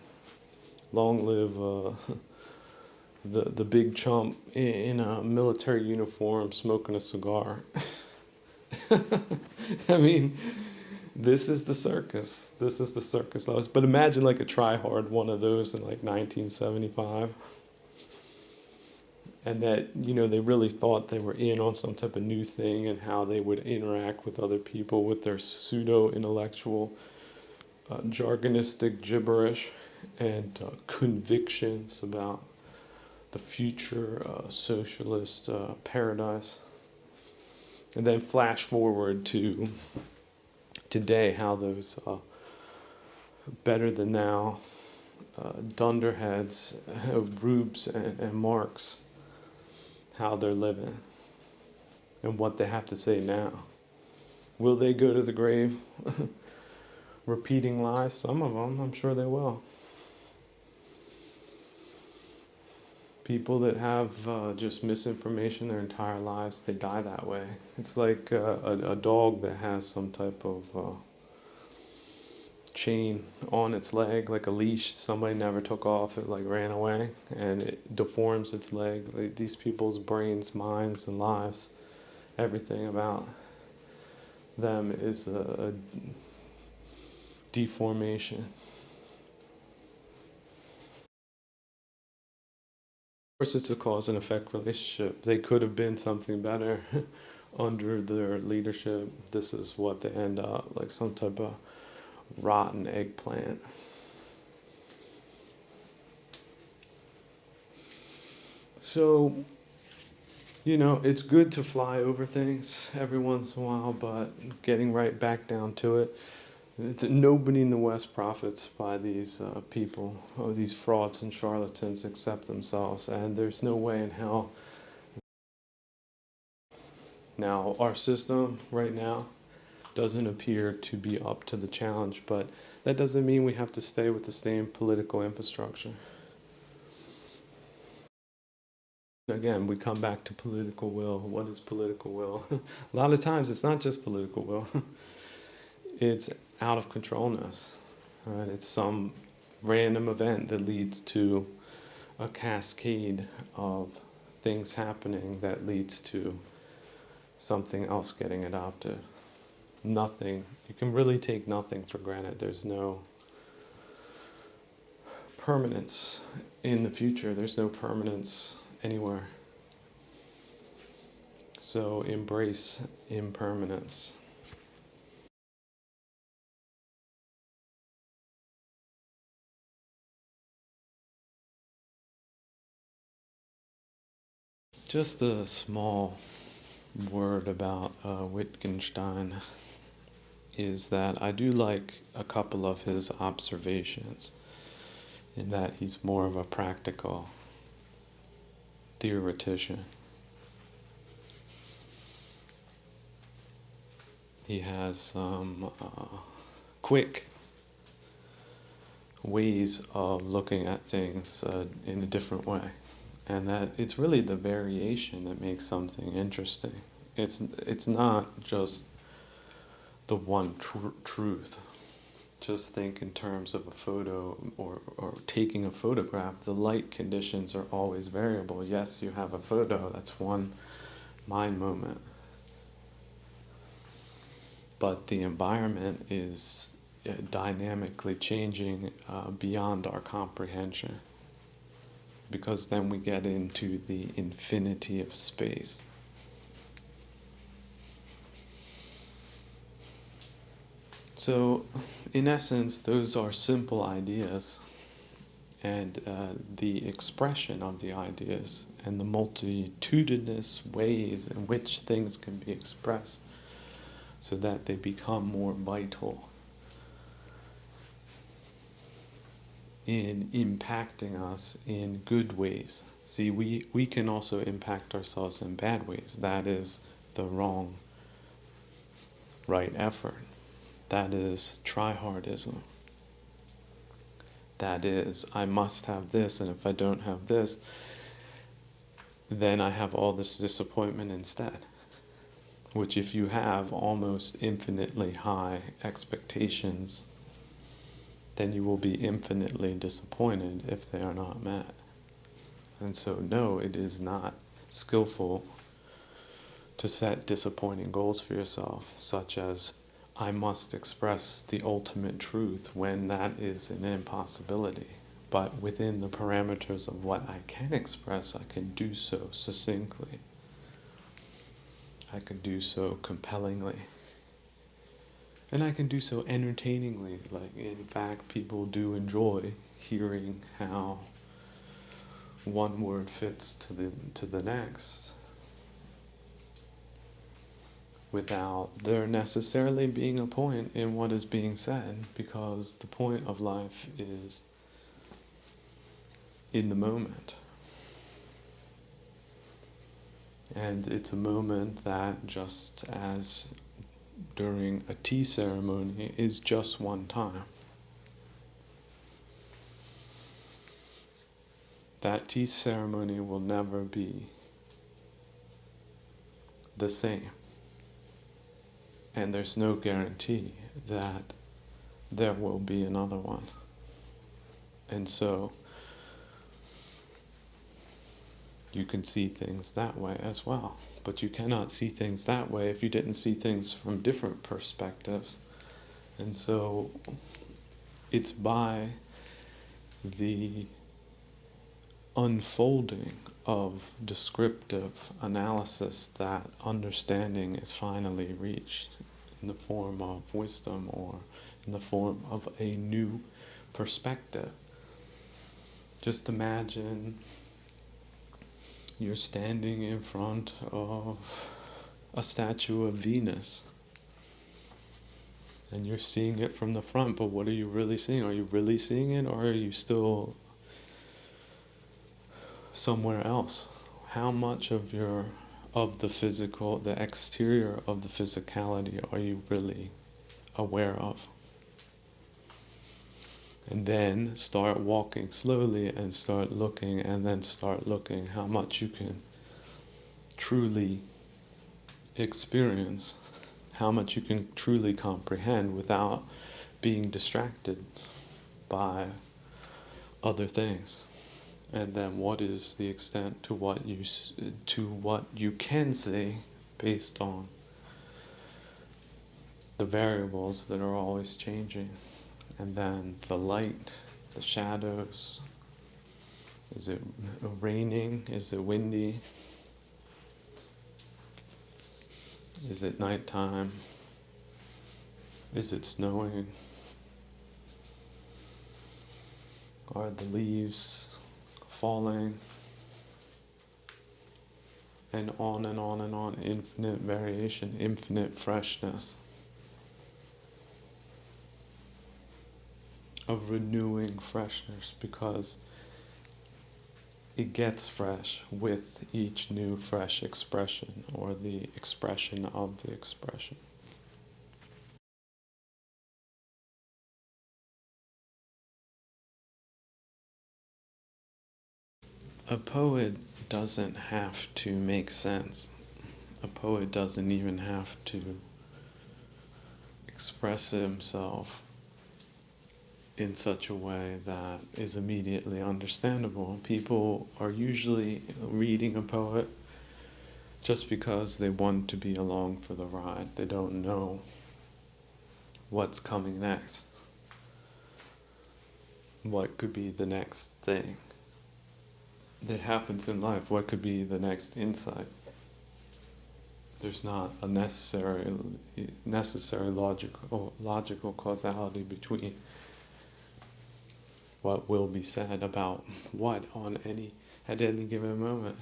Long live the big chump in a military uniform smoking a cigar. I mean, this is the circus. This is the circus lives. But imagine like a try-hard one of those in like 1975. And that, they really thought they were in on some type of new thing and how they would interact with other people with their pseudo-intellectual, jargonistic gibberish and convictions about the future socialist paradise. And then flash forward to today, how those better than now dunderheads, Rubes and Marx, how they're living and what they have to say now. Will they go to the grave repeating lies? Some of them, I'm sure they will. People that have just misinformation their entire lives, they die that way. It's like a dog that has some type of chain on its leg, like a leash somebody never took off, it like ran away, and it deforms its leg. Like these people's brains, minds, and lives, everything about them is a deformation. Of course, it's a cause and effect relationship. They could have been something better under their leadership. This is what they end up, like some type of rotten eggplant. So, it's good to fly over things every once in a while, but getting right back down to it, nobody in the West profits by these people, or these frauds and charlatans, except themselves, and there's no way in hell. Now, our system right now doesn't appear to be up to the challenge, but that doesn't mean we have to stay with the same political infrastructure. Again, we come back to political will. What is political will? A lot of times it's not just political will. It's out of controlness. Right? It's some random event that leads to a cascade of things happening that leads to something else getting adopted. Nothing. You can really take nothing for granted. There's no permanence in the future. There's no permanence anywhere. So embrace impermanence. Just a small word about Wittgenstein is that I do like a couple of his observations, in that he's more of a practical theoretician. He has some quick ways of looking at things in a different way. And that it's really the variation that makes something interesting. It's not just the one truth. Just think in terms of a photo or taking a photograph. The light conditions are always variable. Yes, you have a photo, that's one mind moment. But the environment is dynamically changing beyond our comprehension. Because then we get into the infinity of space. So, in essence, those are simple ideas, and the expression of the ideas and the multitudinous ways in which things can be expressed so that they become more vital in impacting us in good ways. See, we can also impact ourselves in bad ways. That is the wrong, right effort. That is tryhardism. That is, I must have this, and if I don't have this, then I have all this disappointment instead. Which, if you have almost infinitely high expectations, then you will be infinitely disappointed if they are not met. And so, no, it is not skillful to set disappointing goals for yourself, such as, I must express the ultimate truth, when that is an impossibility. But within the parameters of what I can express, I can do so succinctly. I can do so compellingly. And I can do so entertainingly. Like, in fact, people do enjoy hearing how one word fits to the next, without there necessarily being a point in what is being said, because the point of life is in the moment. And it's a moment that, just as during a tea ceremony, is just one time. That tea ceremony will never be the same. And there's no guarantee that there will be another one. And so you can see things that way as well. But you cannot see things that way if you didn't see things from different perspectives. And so it's by the unfolding of descriptive analysis that understanding is finally reached, in the form of wisdom, or in the form of a new perspective. Just imagine you're standing in front of a statue of Venus, and you're seeing it from the front, but what are you really seeing? Are you really seeing it, or are you still somewhere else? How much of the physical, the exterior of the physicality, are you really aware of? And then start walking slowly and start looking, and then start looking how much you can truly experience, how much you can truly comprehend without being distracted by other things. And then what is the extent to what you can see, based on the variables that are always changing. And then the light, the shadows. Is it raining? Is it windy? Is it nighttime? Is it snowing? Are the leaves falling? And on and on and on. Infinite variation, infinite freshness. Of renewing freshness, because it gets fresh with each new fresh expression, or the expression of the expression. A poet doesn't have to make sense. A poet doesn't even have to express himself in such a way that is immediately understandable. People are usually reading a poet just because they want to be along for the ride. They don't know what's coming next. What could be the next thing that happens in life? What could be the next insight? There's not a necessary logical causality between what will be said about what at any given moment.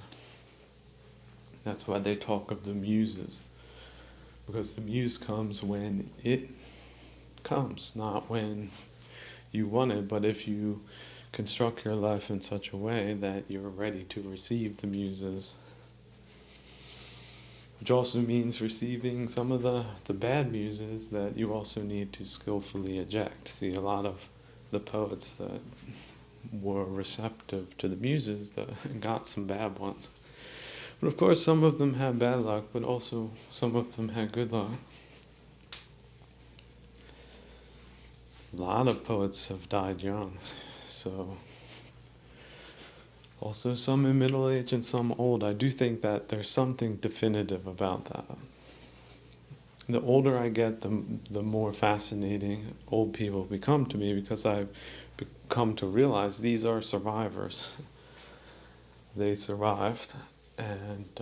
That's why they talk of the muses, because the muse comes when it comes, not when you want it. But if you construct your life in such a way that you're ready to receive the muses, which also means receiving some of the bad muses that you also need to skillfully eject. See, a lot of the poets that were receptive to the muses that got some bad ones. But of course, some of them had bad luck, but also some of them had good luck. A lot of poets have died young, so Also, some in middle age and some old. I do think that there's something definitive about that. The older I get, the more fascinating old people become to me, because I've come to realize these are survivors. They survived, and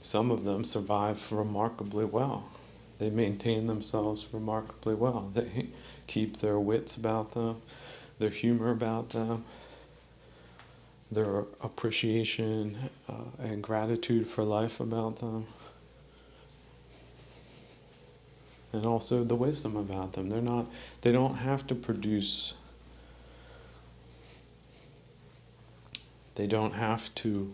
some of them survive remarkably well. They maintain themselves remarkably well. They keep their wits about them, their humor about them, their appreciation and gratitude for life about them, and also the wisdom about them. They don't have to produce, they don't have to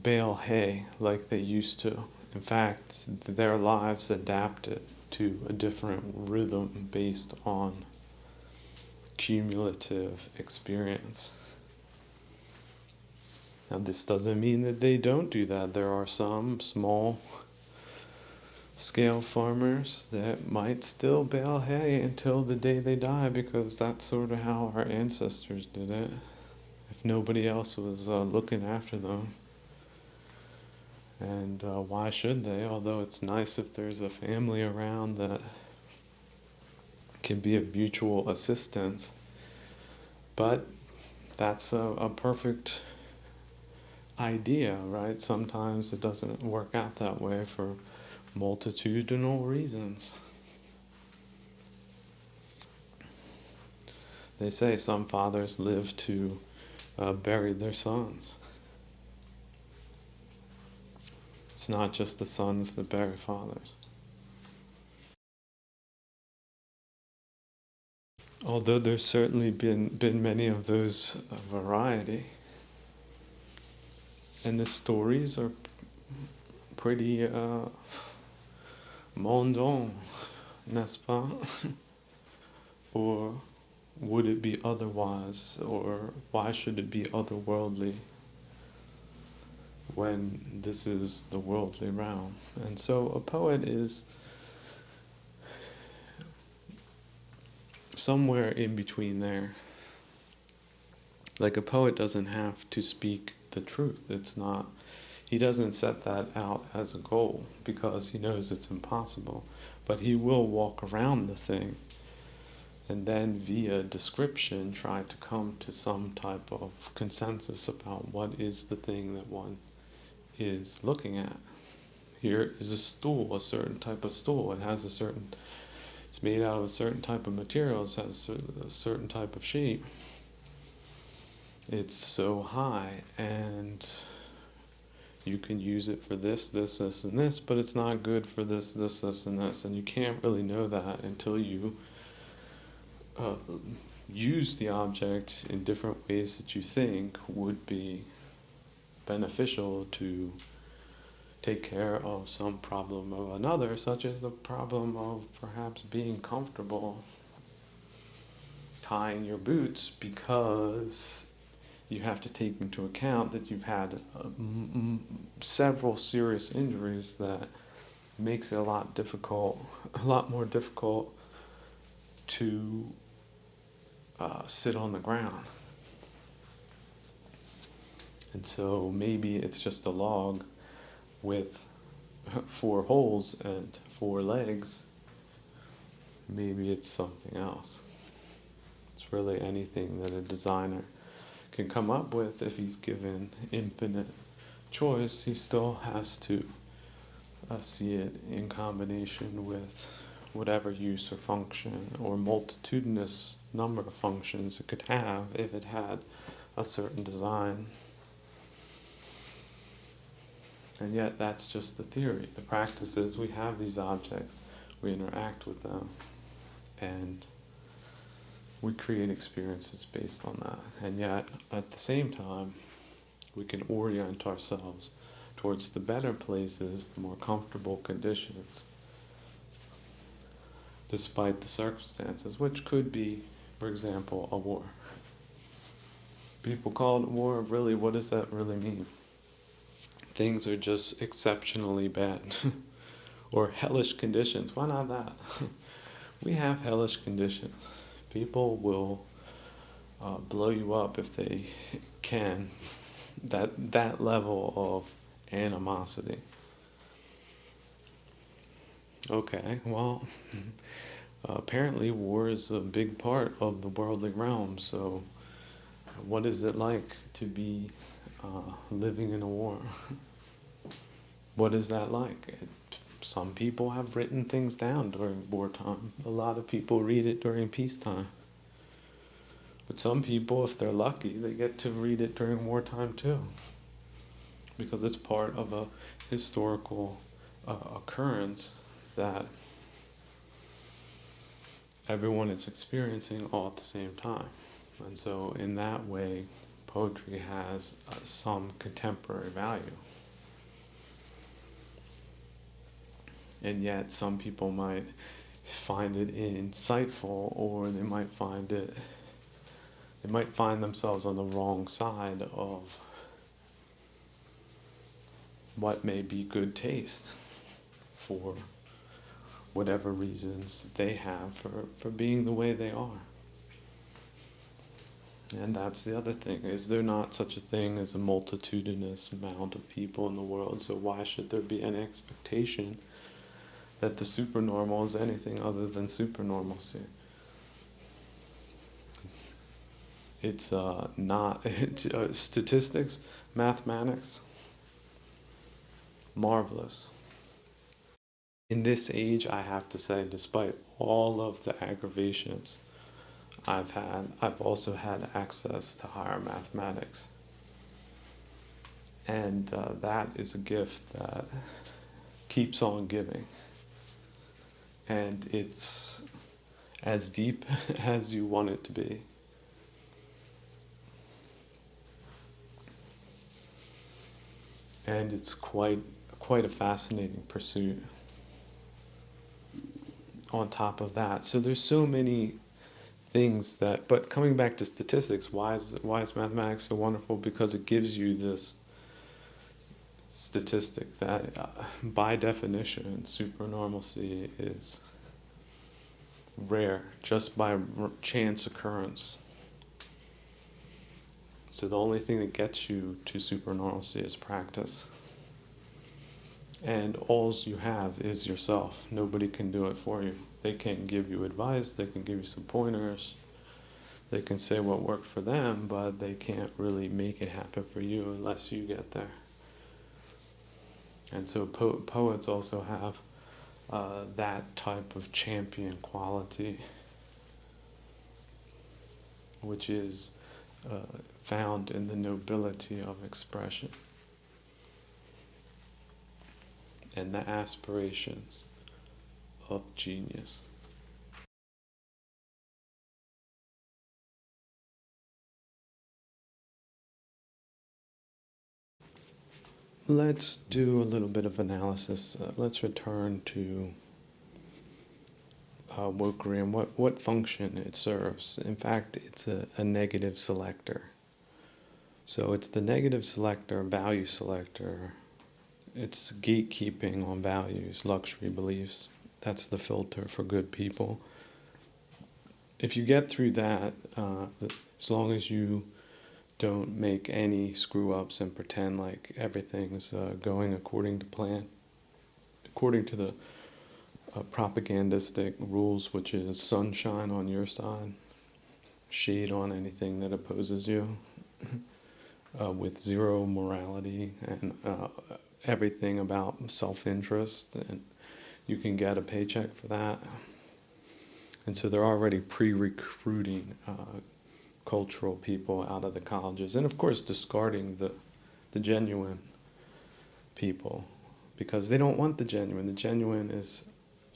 bale hay like they used to. In fact, their lives adapted to a different rhythm based on cumulative experience. Now, this doesn't mean that they don't do that. There are some small scale farmers that might still bale hay until the day they die, because that's sort of how our ancestors did it, if nobody else was looking after them. And why should they? Although it's nice if there's a family around that can be of mutual assistance. But that's a perfect idea, right? Sometimes it doesn't work out that way for multitudinal reasons. They say some fathers live to bury their sons. It's not just the sons that bury fathers. Although there's certainly been many of those variety. And the stories are pretty mondain, n'est-ce pas? Or would it be otherwise? Or why should it be otherworldly when this is the worldly realm? And so a poet is somewhere in between there. Like, a poet doesn't have to speak the truth. He doesn't set that out as a goal because he knows it's impossible. But he will walk around the thing and then via description try to come to some type of consensus about what is the thing that one is looking at. Here is a stool, a certain type of stool. It's made out of a certain type of materials, has a certain type of shape. It's so high, and you can use it for this, and this, but it's not good for this, and this, and you can't really know that until you use the object in different ways that you think would be beneficial to take care of some problem of another, such as the problem of perhaps being comfortable tying your boots, because you have to take into account that you've had several serious injuries that makes it a lot more difficult to sit on the ground. And so maybe it's just a log with 4 holes and 4 legs. Maybe it's something else. It's really anything that a designer can come up with. If he's given infinite choice, he still has to see it in combination with whatever use or function or multitudinous number of functions it could have if it had a certain design. And yet that's just the theory. The practice is we have these objects, we interact with them, and we create experiences based on that. And yet, at the same time, we can orient ourselves towards the better places, the more comfortable conditions, despite the circumstances, which could be, for example, a war. People call it war. Really, what does that really mean? Things are just exceptionally bad. Or hellish conditions. Why not that? We have hellish conditions. People will blow you up if they can. That level of animosity. Okay, well, apparently war is a big part of the worldly realm. So, what is it like to be living in a war? What is that like? Some people have written things down during wartime. A lot of people read it during peacetime. But some people, if they're lucky, they get to read it during wartime too. Because it's part of a historical occurrence that everyone is experiencing all at the same time. And so in that way, poetry has some contemporary value. And yet some people might find it insightful, or they might find themselves on the wrong side of what may be good taste for whatever reasons they have for being the way they are. And that's the other thing. Is there not such a thing as a multitudinous amount of people in the world? So why should there be an expectation that the supernormal is anything other than supernormalcy? It's not statistics, mathematics, marvelous. In this age, I have to say, despite all of the aggravations I've also had access to higher mathematics. And that is a gift that keeps on giving. And it's as deep as you want it to be. And it's quite a fascinating pursuit on top of that. So there's so many things that, but coming back to statistics, why is mathematics so wonderful? Because it gives you this statistic that by definition supernormalcy is rare, just by chance occurrence. So the only thing that gets you to supernormalcy is practice. And all you have is yourself. Nobody can do it for you. They can give you advice, they can give you some pointers, they can say what worked for them, but they can't really make it happen for you unless you get there. And so poets also have that type of champion quality, which is found in the nobility of expression and the aspirations of genius. Let's do a little bit of analysis. Let's return to wokery and what function it serves. In fact, it's a negative selector. So it's the negative selector, value selector. It's gatekeeping on values, luxury beliefs. That's the filter for good people. If you get through that, as long as you don't make any screw-ups and pretend like everything's going according to plan, according to the propagandistic rules, which is sunshine on your side, shade on anything that opposes you, with zero morality and everything about self-interest, and you can get a paycheck for that. And so they're already pre-recruiting cultural people out of the colleges, and of course discarding the genuine people, because they don't want the genuine. The genuine is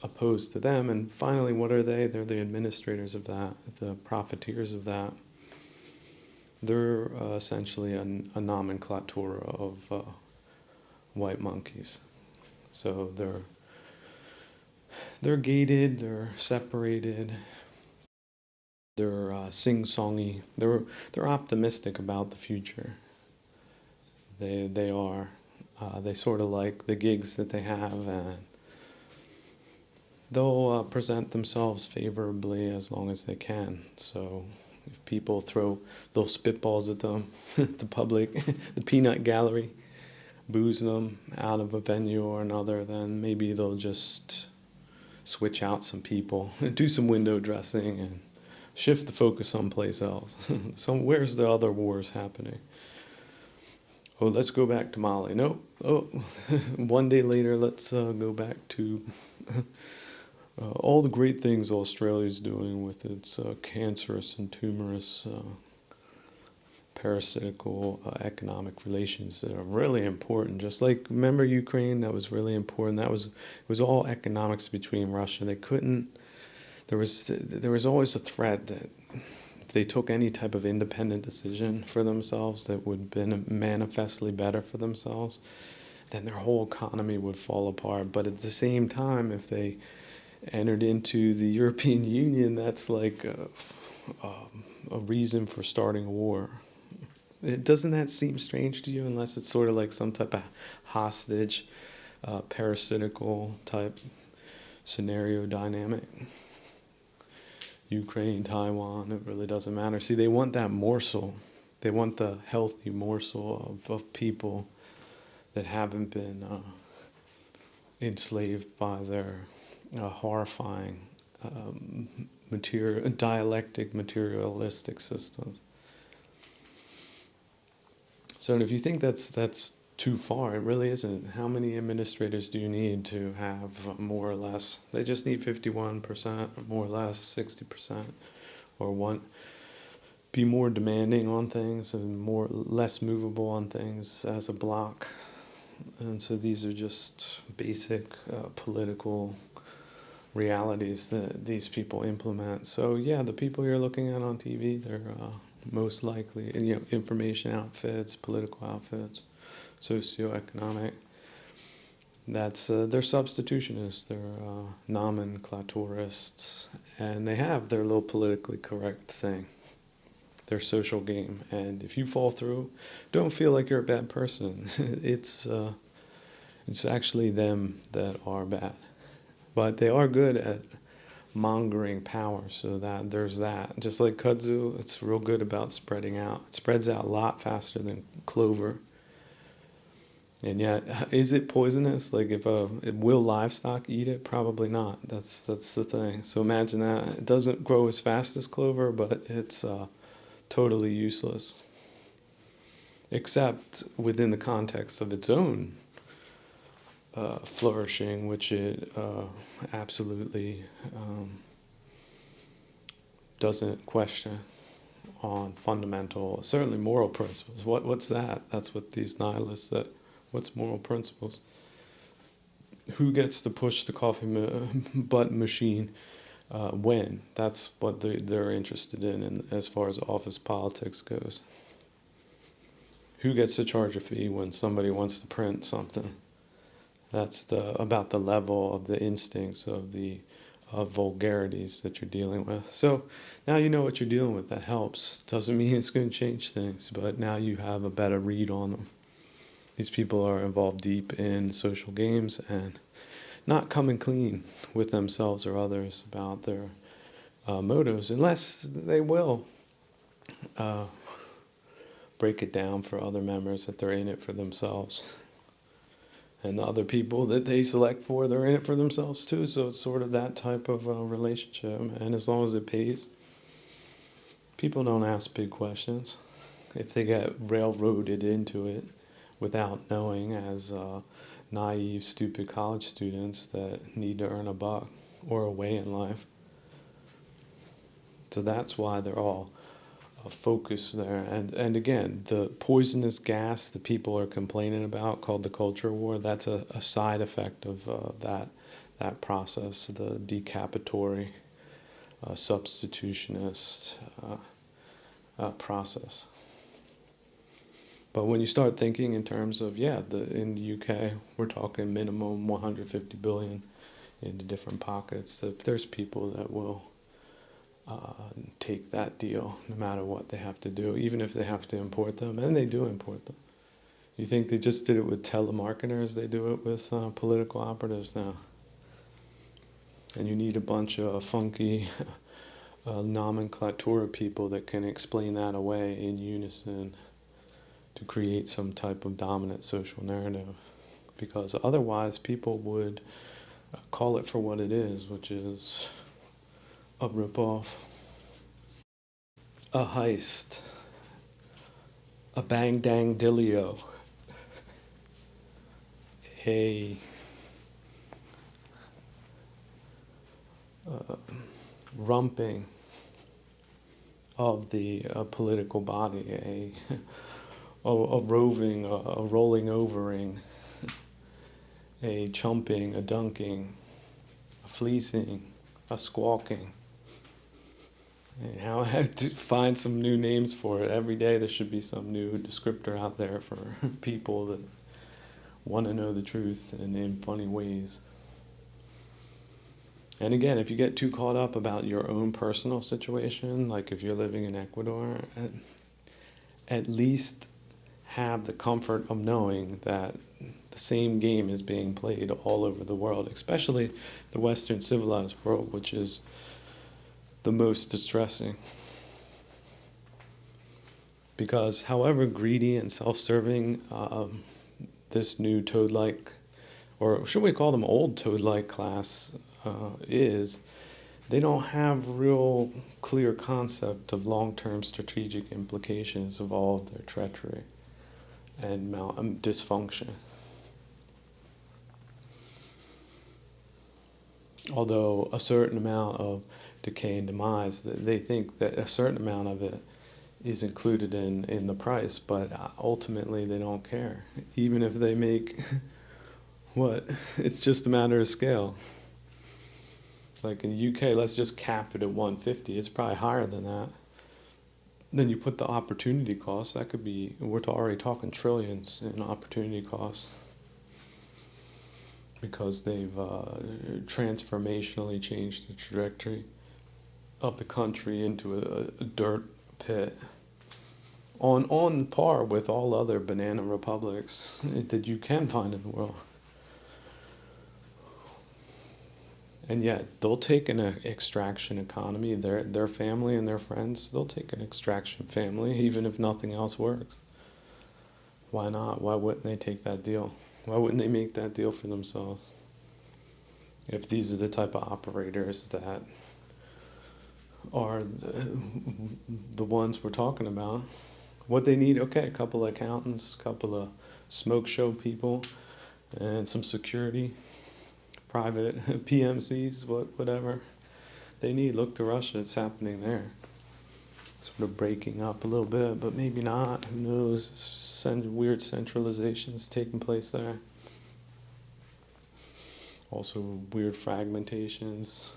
opposed to them, and finally, what are they? They're the administrators of that, the profiteers of that. They're essentially a nomenclatura of white monkeys. So they're gated, they're separated, they're sing-songy, they're optimistic about the future. They are. They sort of like the gigs that they have, and they'll present themselves favorably as long as they can. So if people throw little spitballs at them, the public, the peanut gallery, booze them out of a venue or another, then maybe they'll just switch out some people, do some window dressing, and shift the focus someplace else. So where's the other wars happening? Oh, let's go back to Mali. No. Oh, one day later, let's go back to all the great things Australia's doing with its cancerous and tumorous parasitical economic relations that are really important. Just like, remember Ukraine? That was really important. It was all economics between Russia. They couldn't. There was always a threat that if they took any type of independent decision for themselves that would have been manifestly better for themselves, then their whole economy would fall apart. But at the same time, if they entered into the European Union, that's like a reason for starting a war. Doesn't that seem strange to you, unless it's sort of like some type of hostage, parasitical type scenario dynamic? Ukraine, Taiwan, it really doesn't matter. See, they want that morsel. They want the healthy morsel of people that haven't been enslaved by their horrifying dialectic, materialistic systems. So if you think that's too far, it really isn't. How many administrators do you need to have more or less? They just need 51%, more or less 60%, or be more demanding on things and less movable on things as a block. And so these are just basic political realities that these people implement. So yeah, the people you're looking at on TV, they're most likely, information outfits, political outfits, socioeconomic. They're substitutionists, they're nomenclaturists, and they have their little politically correct thing, their social game. And if you fall through, don't feel like you're a bad person. It's actually them that are bad. But they are good at mongering power, so that there's that. Just like kudzu, it's real good about spreading out. It spreads out a lot faster than clover. And yet, is it poisonous? Like, will livestock eat it? Probably not. That's the thing. So imagine that. It doesn't grow as fast as clover, but it's totally useless. Except within the context of its own flourishing, which it absolutely doesn't question on fundamental, certainly moral principles. What's that? That's what these nihilists said. What's moral principles? Who gets to push the coffee button machine when? That's what they're interested in as far as office politics goes. Who gets to charge a fee when somebody wants to print something? That's about the level of the instincts of the vulgarities that you're dealing with. So now you know what you're dealing with. That helps. Doesn't mean it's going to change things, but now you have a better read on them. These people are involved deep in social games and not coming clean with themselves or others about their motives, unless they will break it down for other members that they're in it for themselves. And the other people that they select for, they're in it for themselves too. So it's sort of that type of relationship. And as long as it pays, people don't ask big questions. If they get railroaded into it without knowing, as naive, stupid college students that need to earn a buck or a way in life. So that's why they're all focused there. And again, the poisonous gas that people are complaining about, called the culture war, that's a side effect of that process, the decapitory, substitutionist process. But when you start thinking in terms of, in the UK, we're talking minimum 150 billion into different pockets. There's people that will take that deal no matter what they have to do, even if they have to import them, and they do import them. You think they just did it with telemarketers? They do it with political operatives now. And you need a bunch of funky nomenclatura people that can explain that away in unison to create some type of dominant social narrative. Because otherwise people would call it for what it is, which is a ripoff, a heist, a bang dang dillio, a rumping of the political body, a roving, a rolling overing, a chumping, a dunking, a fleecing, a squawking. And how I have to find some new names for it. Every day there should be some new descriptor out there for people that want to know the truth and in funny ways. And again, if you get too caught up about your own personal situation, like if you're living in Ecuador, at least have the comfort of knowing that the same game is being played all over the world, especially the Western civilized world, which is the most distressing. Because however greedy and self-serving this new toad-like, or should we call them old toad-like class is, they don't have real clear concept of long-term strategic implications of all of their treachery and dysfunction. Although a certain amount of decay and demise, they think that a certain amount of it is included in the price, but ultimately they don't care. Even if they make what? It's just a matter of scale. Like in the UK, let's just cap it at 150. It's probably higher than that. Then you put the opportunity cost, that could be, we're already talking trillions in opportunity costs. Because they've transformationally changed the trajectory of the country into a dirt pit. On par with all other banana republics that you can find in the world. And yet, they'll take an extraction economy, their family and their friends, they'll take an extraction family, even if nothing else works. Why not? Why wouldn't they take that deal? Why wouldn't they make that deal for themselves? If these are the type of operators that are the ones we're talking about. What they need, okay, a couple of accountants, a couple of smoke show people, and some security. Private PMCs, whatever they need. Look to Russia, it's happening there. Sort of breaking up a little bit, but maybe not. Who knows? Weird centralizations taking place there. Also weird fragmentations.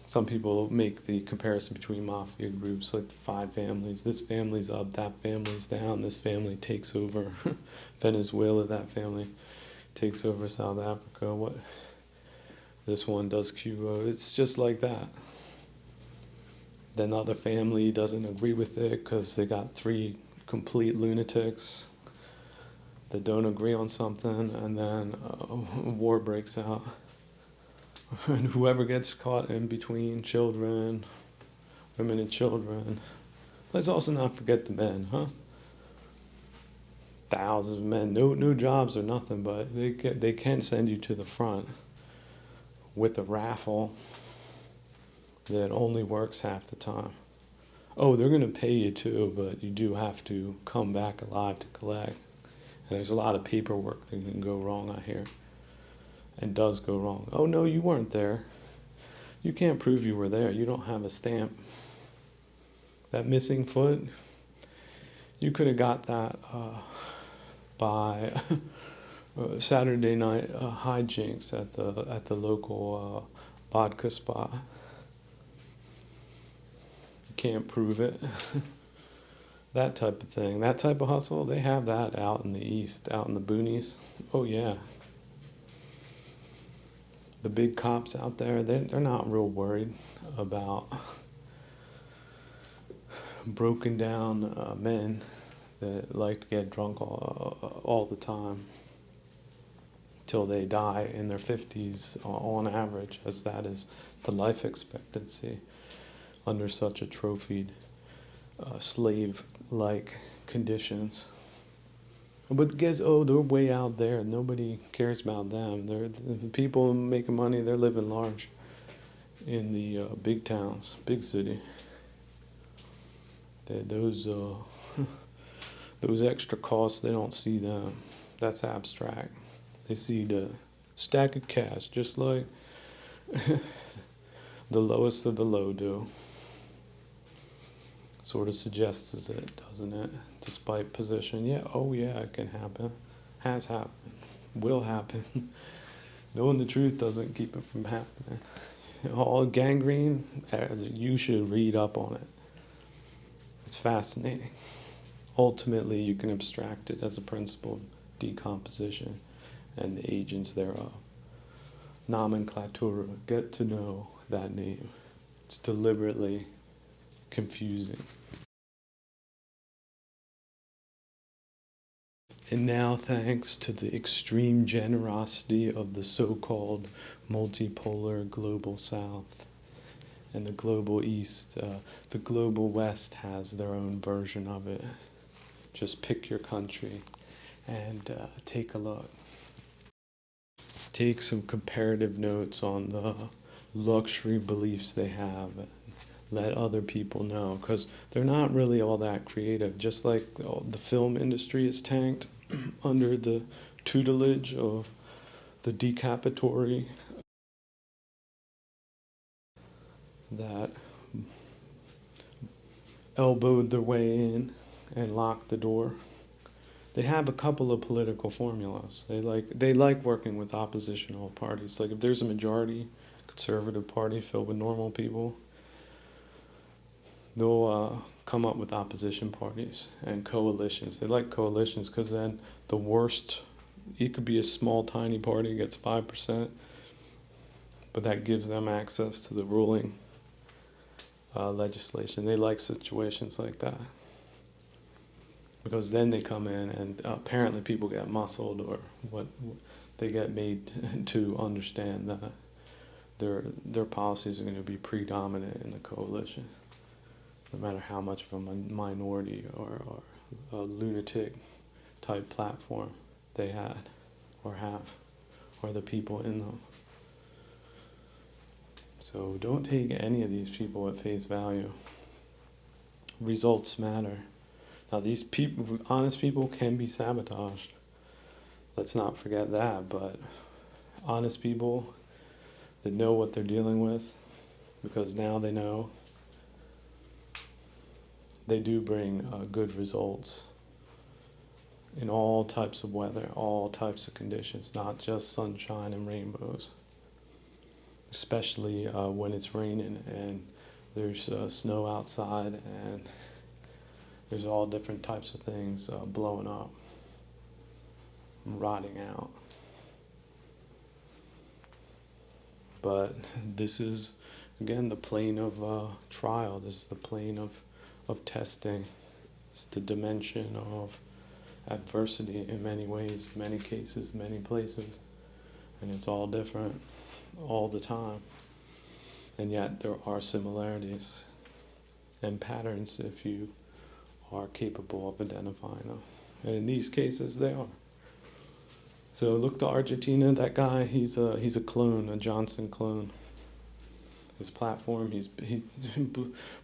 Some people make the comparison between mafia groups, like the 5 families. This family's up, that family's down. This family takes over Venezuela, that family takes over South Africa, what this one does Cuba. It's just like that. Then the other family doesn't agree with it because they got 3 complete lunatics that don't agree on something, and then a war breaks out. And whoever gets caught in between, children, women and children. Let's also not forget the men, huh? Thousands of men, no jobs or nothing, but they can send you to the front with a raffle that only works half the time. Oh, they're going to pay you too, but you do have to come back alive to collect. And there's a lot of paperwork that can go wrong, I hear, and does go wrong. Oh no, you weren't there. You can't prove you were there. You don't have a stamp. That missing foot, you could have got that by Saturday night hijinks at the local vodka spot. You can't prove it. That type of thing, that type of hustle, they have that out in the East, out in the boonies. Oh yeah. The big cops out there, they're not real worried about broken down men that like to get drunk all the time. till they die in their 50s on average, as that is the life expectancy under such a trophied slave-like conditions. But guess, they're way out there. Nobody cares about them. The people making money, they're living large in the big towns, big city. Those those extra costs, they don't see them. That's abstract. They see the stack of cash, just like the lowest of the low do. Sort of suggests it, doesn't it? Despite position, yeah, it can happen. Has happened. Will happen. Knowing the truth doesn't keep it from happening. All gangrene, you should read up on it. It's fascinating. Ultimately, you can abstract it as a principle of decomposition and the agents thereof. Nomenclatura, get to know that name. It's deliberately confusing. And now, thanks to the extreme generosity of the so-called multipolar global South and the global East, the global West has their own version of it. Just pick your country and take a look. Take some comparative notes on the luxury beliefs they have. Let other people know, because they're not really all that creative. Just like the film industry is tanked under the tutelage of the decapitory that elbowed their way in and locked the door. They have a couple of political formulas. They like working with oppositional parties. Like if there's a majority conservative party filled with normal people, they'll come up with opposition parties and coalitions. They like coalitions because then the worst, it could be a small, tiny party, gets 5%, but that gives them access to the ruling legislation. They like situations like that because then they come in and apparently people get muscled, or what they get made to understand that their policies are going to be predominant in the coalition, no matter how much of a minority or a lunatic type platform they had or have, or the people in them. So don't take any of these people at face value. Results matter. Now these people, honest people, can be sabotaged. Let's not forget that, but honest people that know what they're dealing with, because now they know, they do bring good results in all types of weather, all types of conditions, not just sunshine and rainbows. Especially when it's raining and there's snow outside and there's all different types of things blowing up, rotting out. But this is, again, the plane of trial. This is the plane of testing. It's the dimension of adversity in many ways, many cases, many places. And it's all different all the time. And yet there are similarities and patterns if you are capable of identifying them. And in these cases, they are. So look to Argentina, that guy, he's a clone, a Johnson clone. His platform, he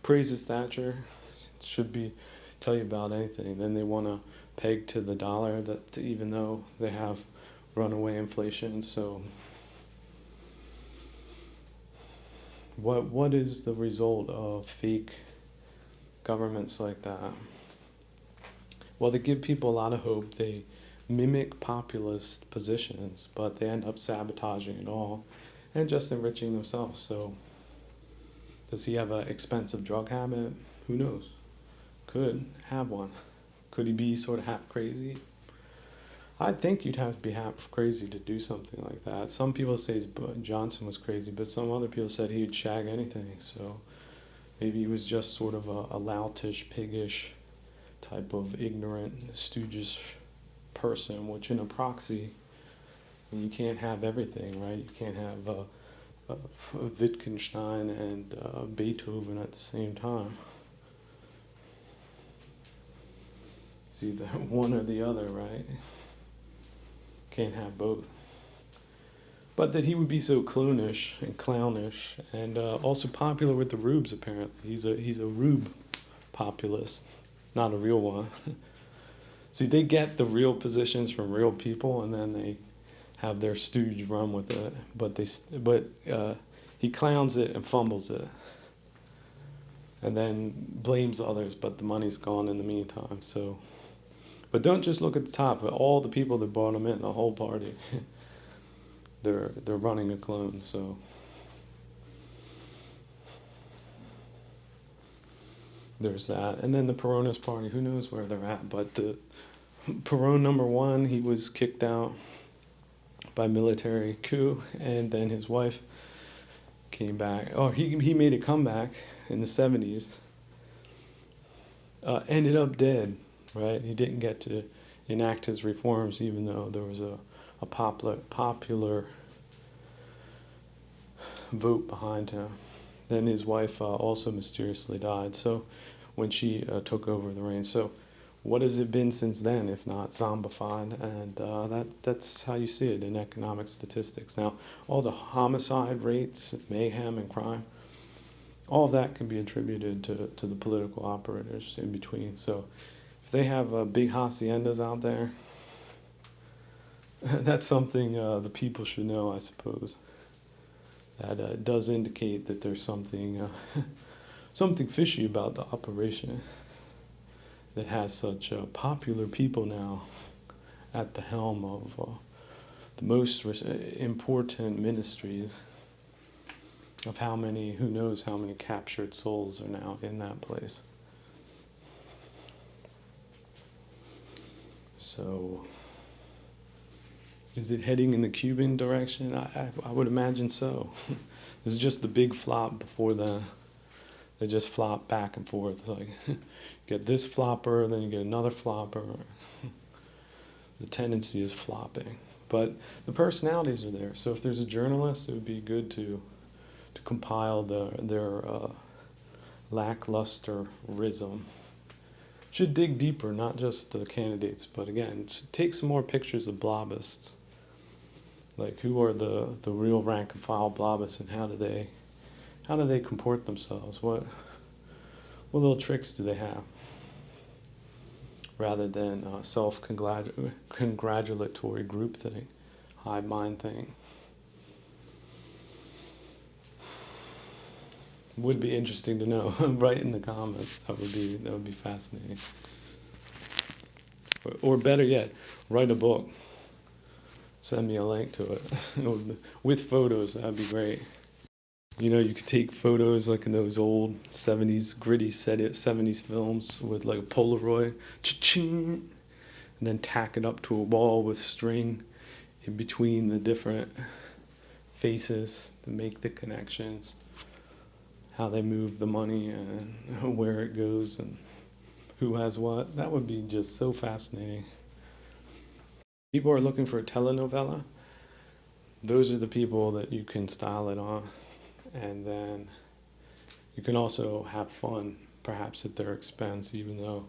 praises Thatcher, should be tell you about anything. Then they want to peg to the dollar, that even though they have runaway inflation. So what is the result of fake governments like that? Well, they give people a lot of hope. They mimic populist positions, but they end up sabotaging it all and just enriching themselves. So does he have an expensive drug habit? Who knows? Could have one. Could he be sort of half crazy? I think you'd have to be half crazy to do something like that. Some people say Johnson was crazy, but some other people said he'd shag anything. So maybe he was just sort of a loutish, piggish type of ignorant, stoogish person, which in a proxy And you can't have everything, right? You can't have Wittgenstein and Beethoven at the same time. It's either one or the other, right? Can't have both. But that he would be so clownish and clownish, and also popular with the rubes. Apparently, he's a rube populist, not a real one. See, they get the real positions from real people, and then they have their stooge run with it. But he clowns it and fumbles it, and then blames others. But the money's gone in the meantime. So, but don't just look at the top. All the people that brought him in, the whole party, they're running a clone. So. There's that. And then the Peronist Party, who knows where they're at. But the Peron #1, he was kicked out by military coup, and then his wife came back. Oh, he made a comeback in the 70s. Ended up dead, right? He didn't get to enact his reforms, even though there was a popular vote behind him. Then his wife also mysteriously died. So when she took over the reins. So what has it been since then, if not zombified? And that's how you see it in economic statistics. Now, all the homicide rates, mayhem, and crime, all of that can be attributed to the political operators in between. So if they have big haciendas out there, that's something the people should know, I suppose. That does indicate that there's something something fishy about the operation that has such popular people now at the helm of the most important ministries, of who knows how many captured souls are now in that place. So, is it heading in the Cuban direction? I would imagine so. This is just the big flop before they just flop back and forth. It's like, you get this flopper, then you get another flopper. The tendency is flopping. But the personalities are there. So if there's a journalist, it would be good to compile their lacklusterism. Should dig deeper, not just the candidates, but again, take some more pictures of blobists. Like, who are the real rank and file blobists, and how do they comport themselves? What little tricks do they have? Rather than self-congratulatory group thing, hive mind thing. Would be interesting to know. Write in the comments. That would be fascinating. Or better yet, write a book. Send me a link to it with photos. That'd be great. You could take photos like in those old 70s gritty 70s films with like a Polaroid, cha-ching, and then tack it up to a wall with string in between the different faces to make the connections, how they move the money and where it goes and who has what. That would be just so fascinating. People are looking for a telenovela. Those are the people that you can style it on. And then you can also have fun, perhaps at their expense, even though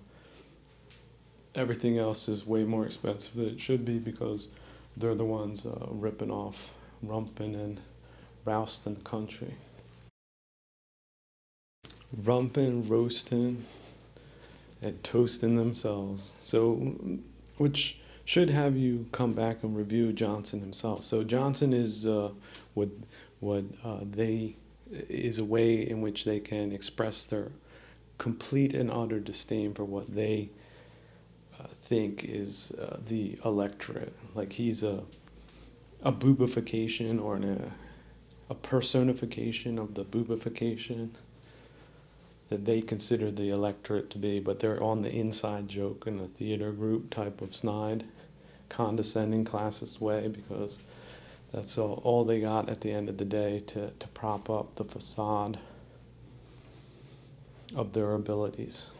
everything else is way more expensive than it should be, because they're the ones ripping off Rumpin and Roust in the country. Rumpin, roasting, and toasting themselves. So, which should have you come back and review Johnson himself. So Johnson is is a way in which they can express their complete and utter disdain for what they think is the electorate. Like, he's a boobification or a personification of the boobification that they consider the electorate to be, but they're on the inside joke in a theater group type of snide, condescending, classist way, because that's all they got at the end of the day to prop up the facade of their abilities.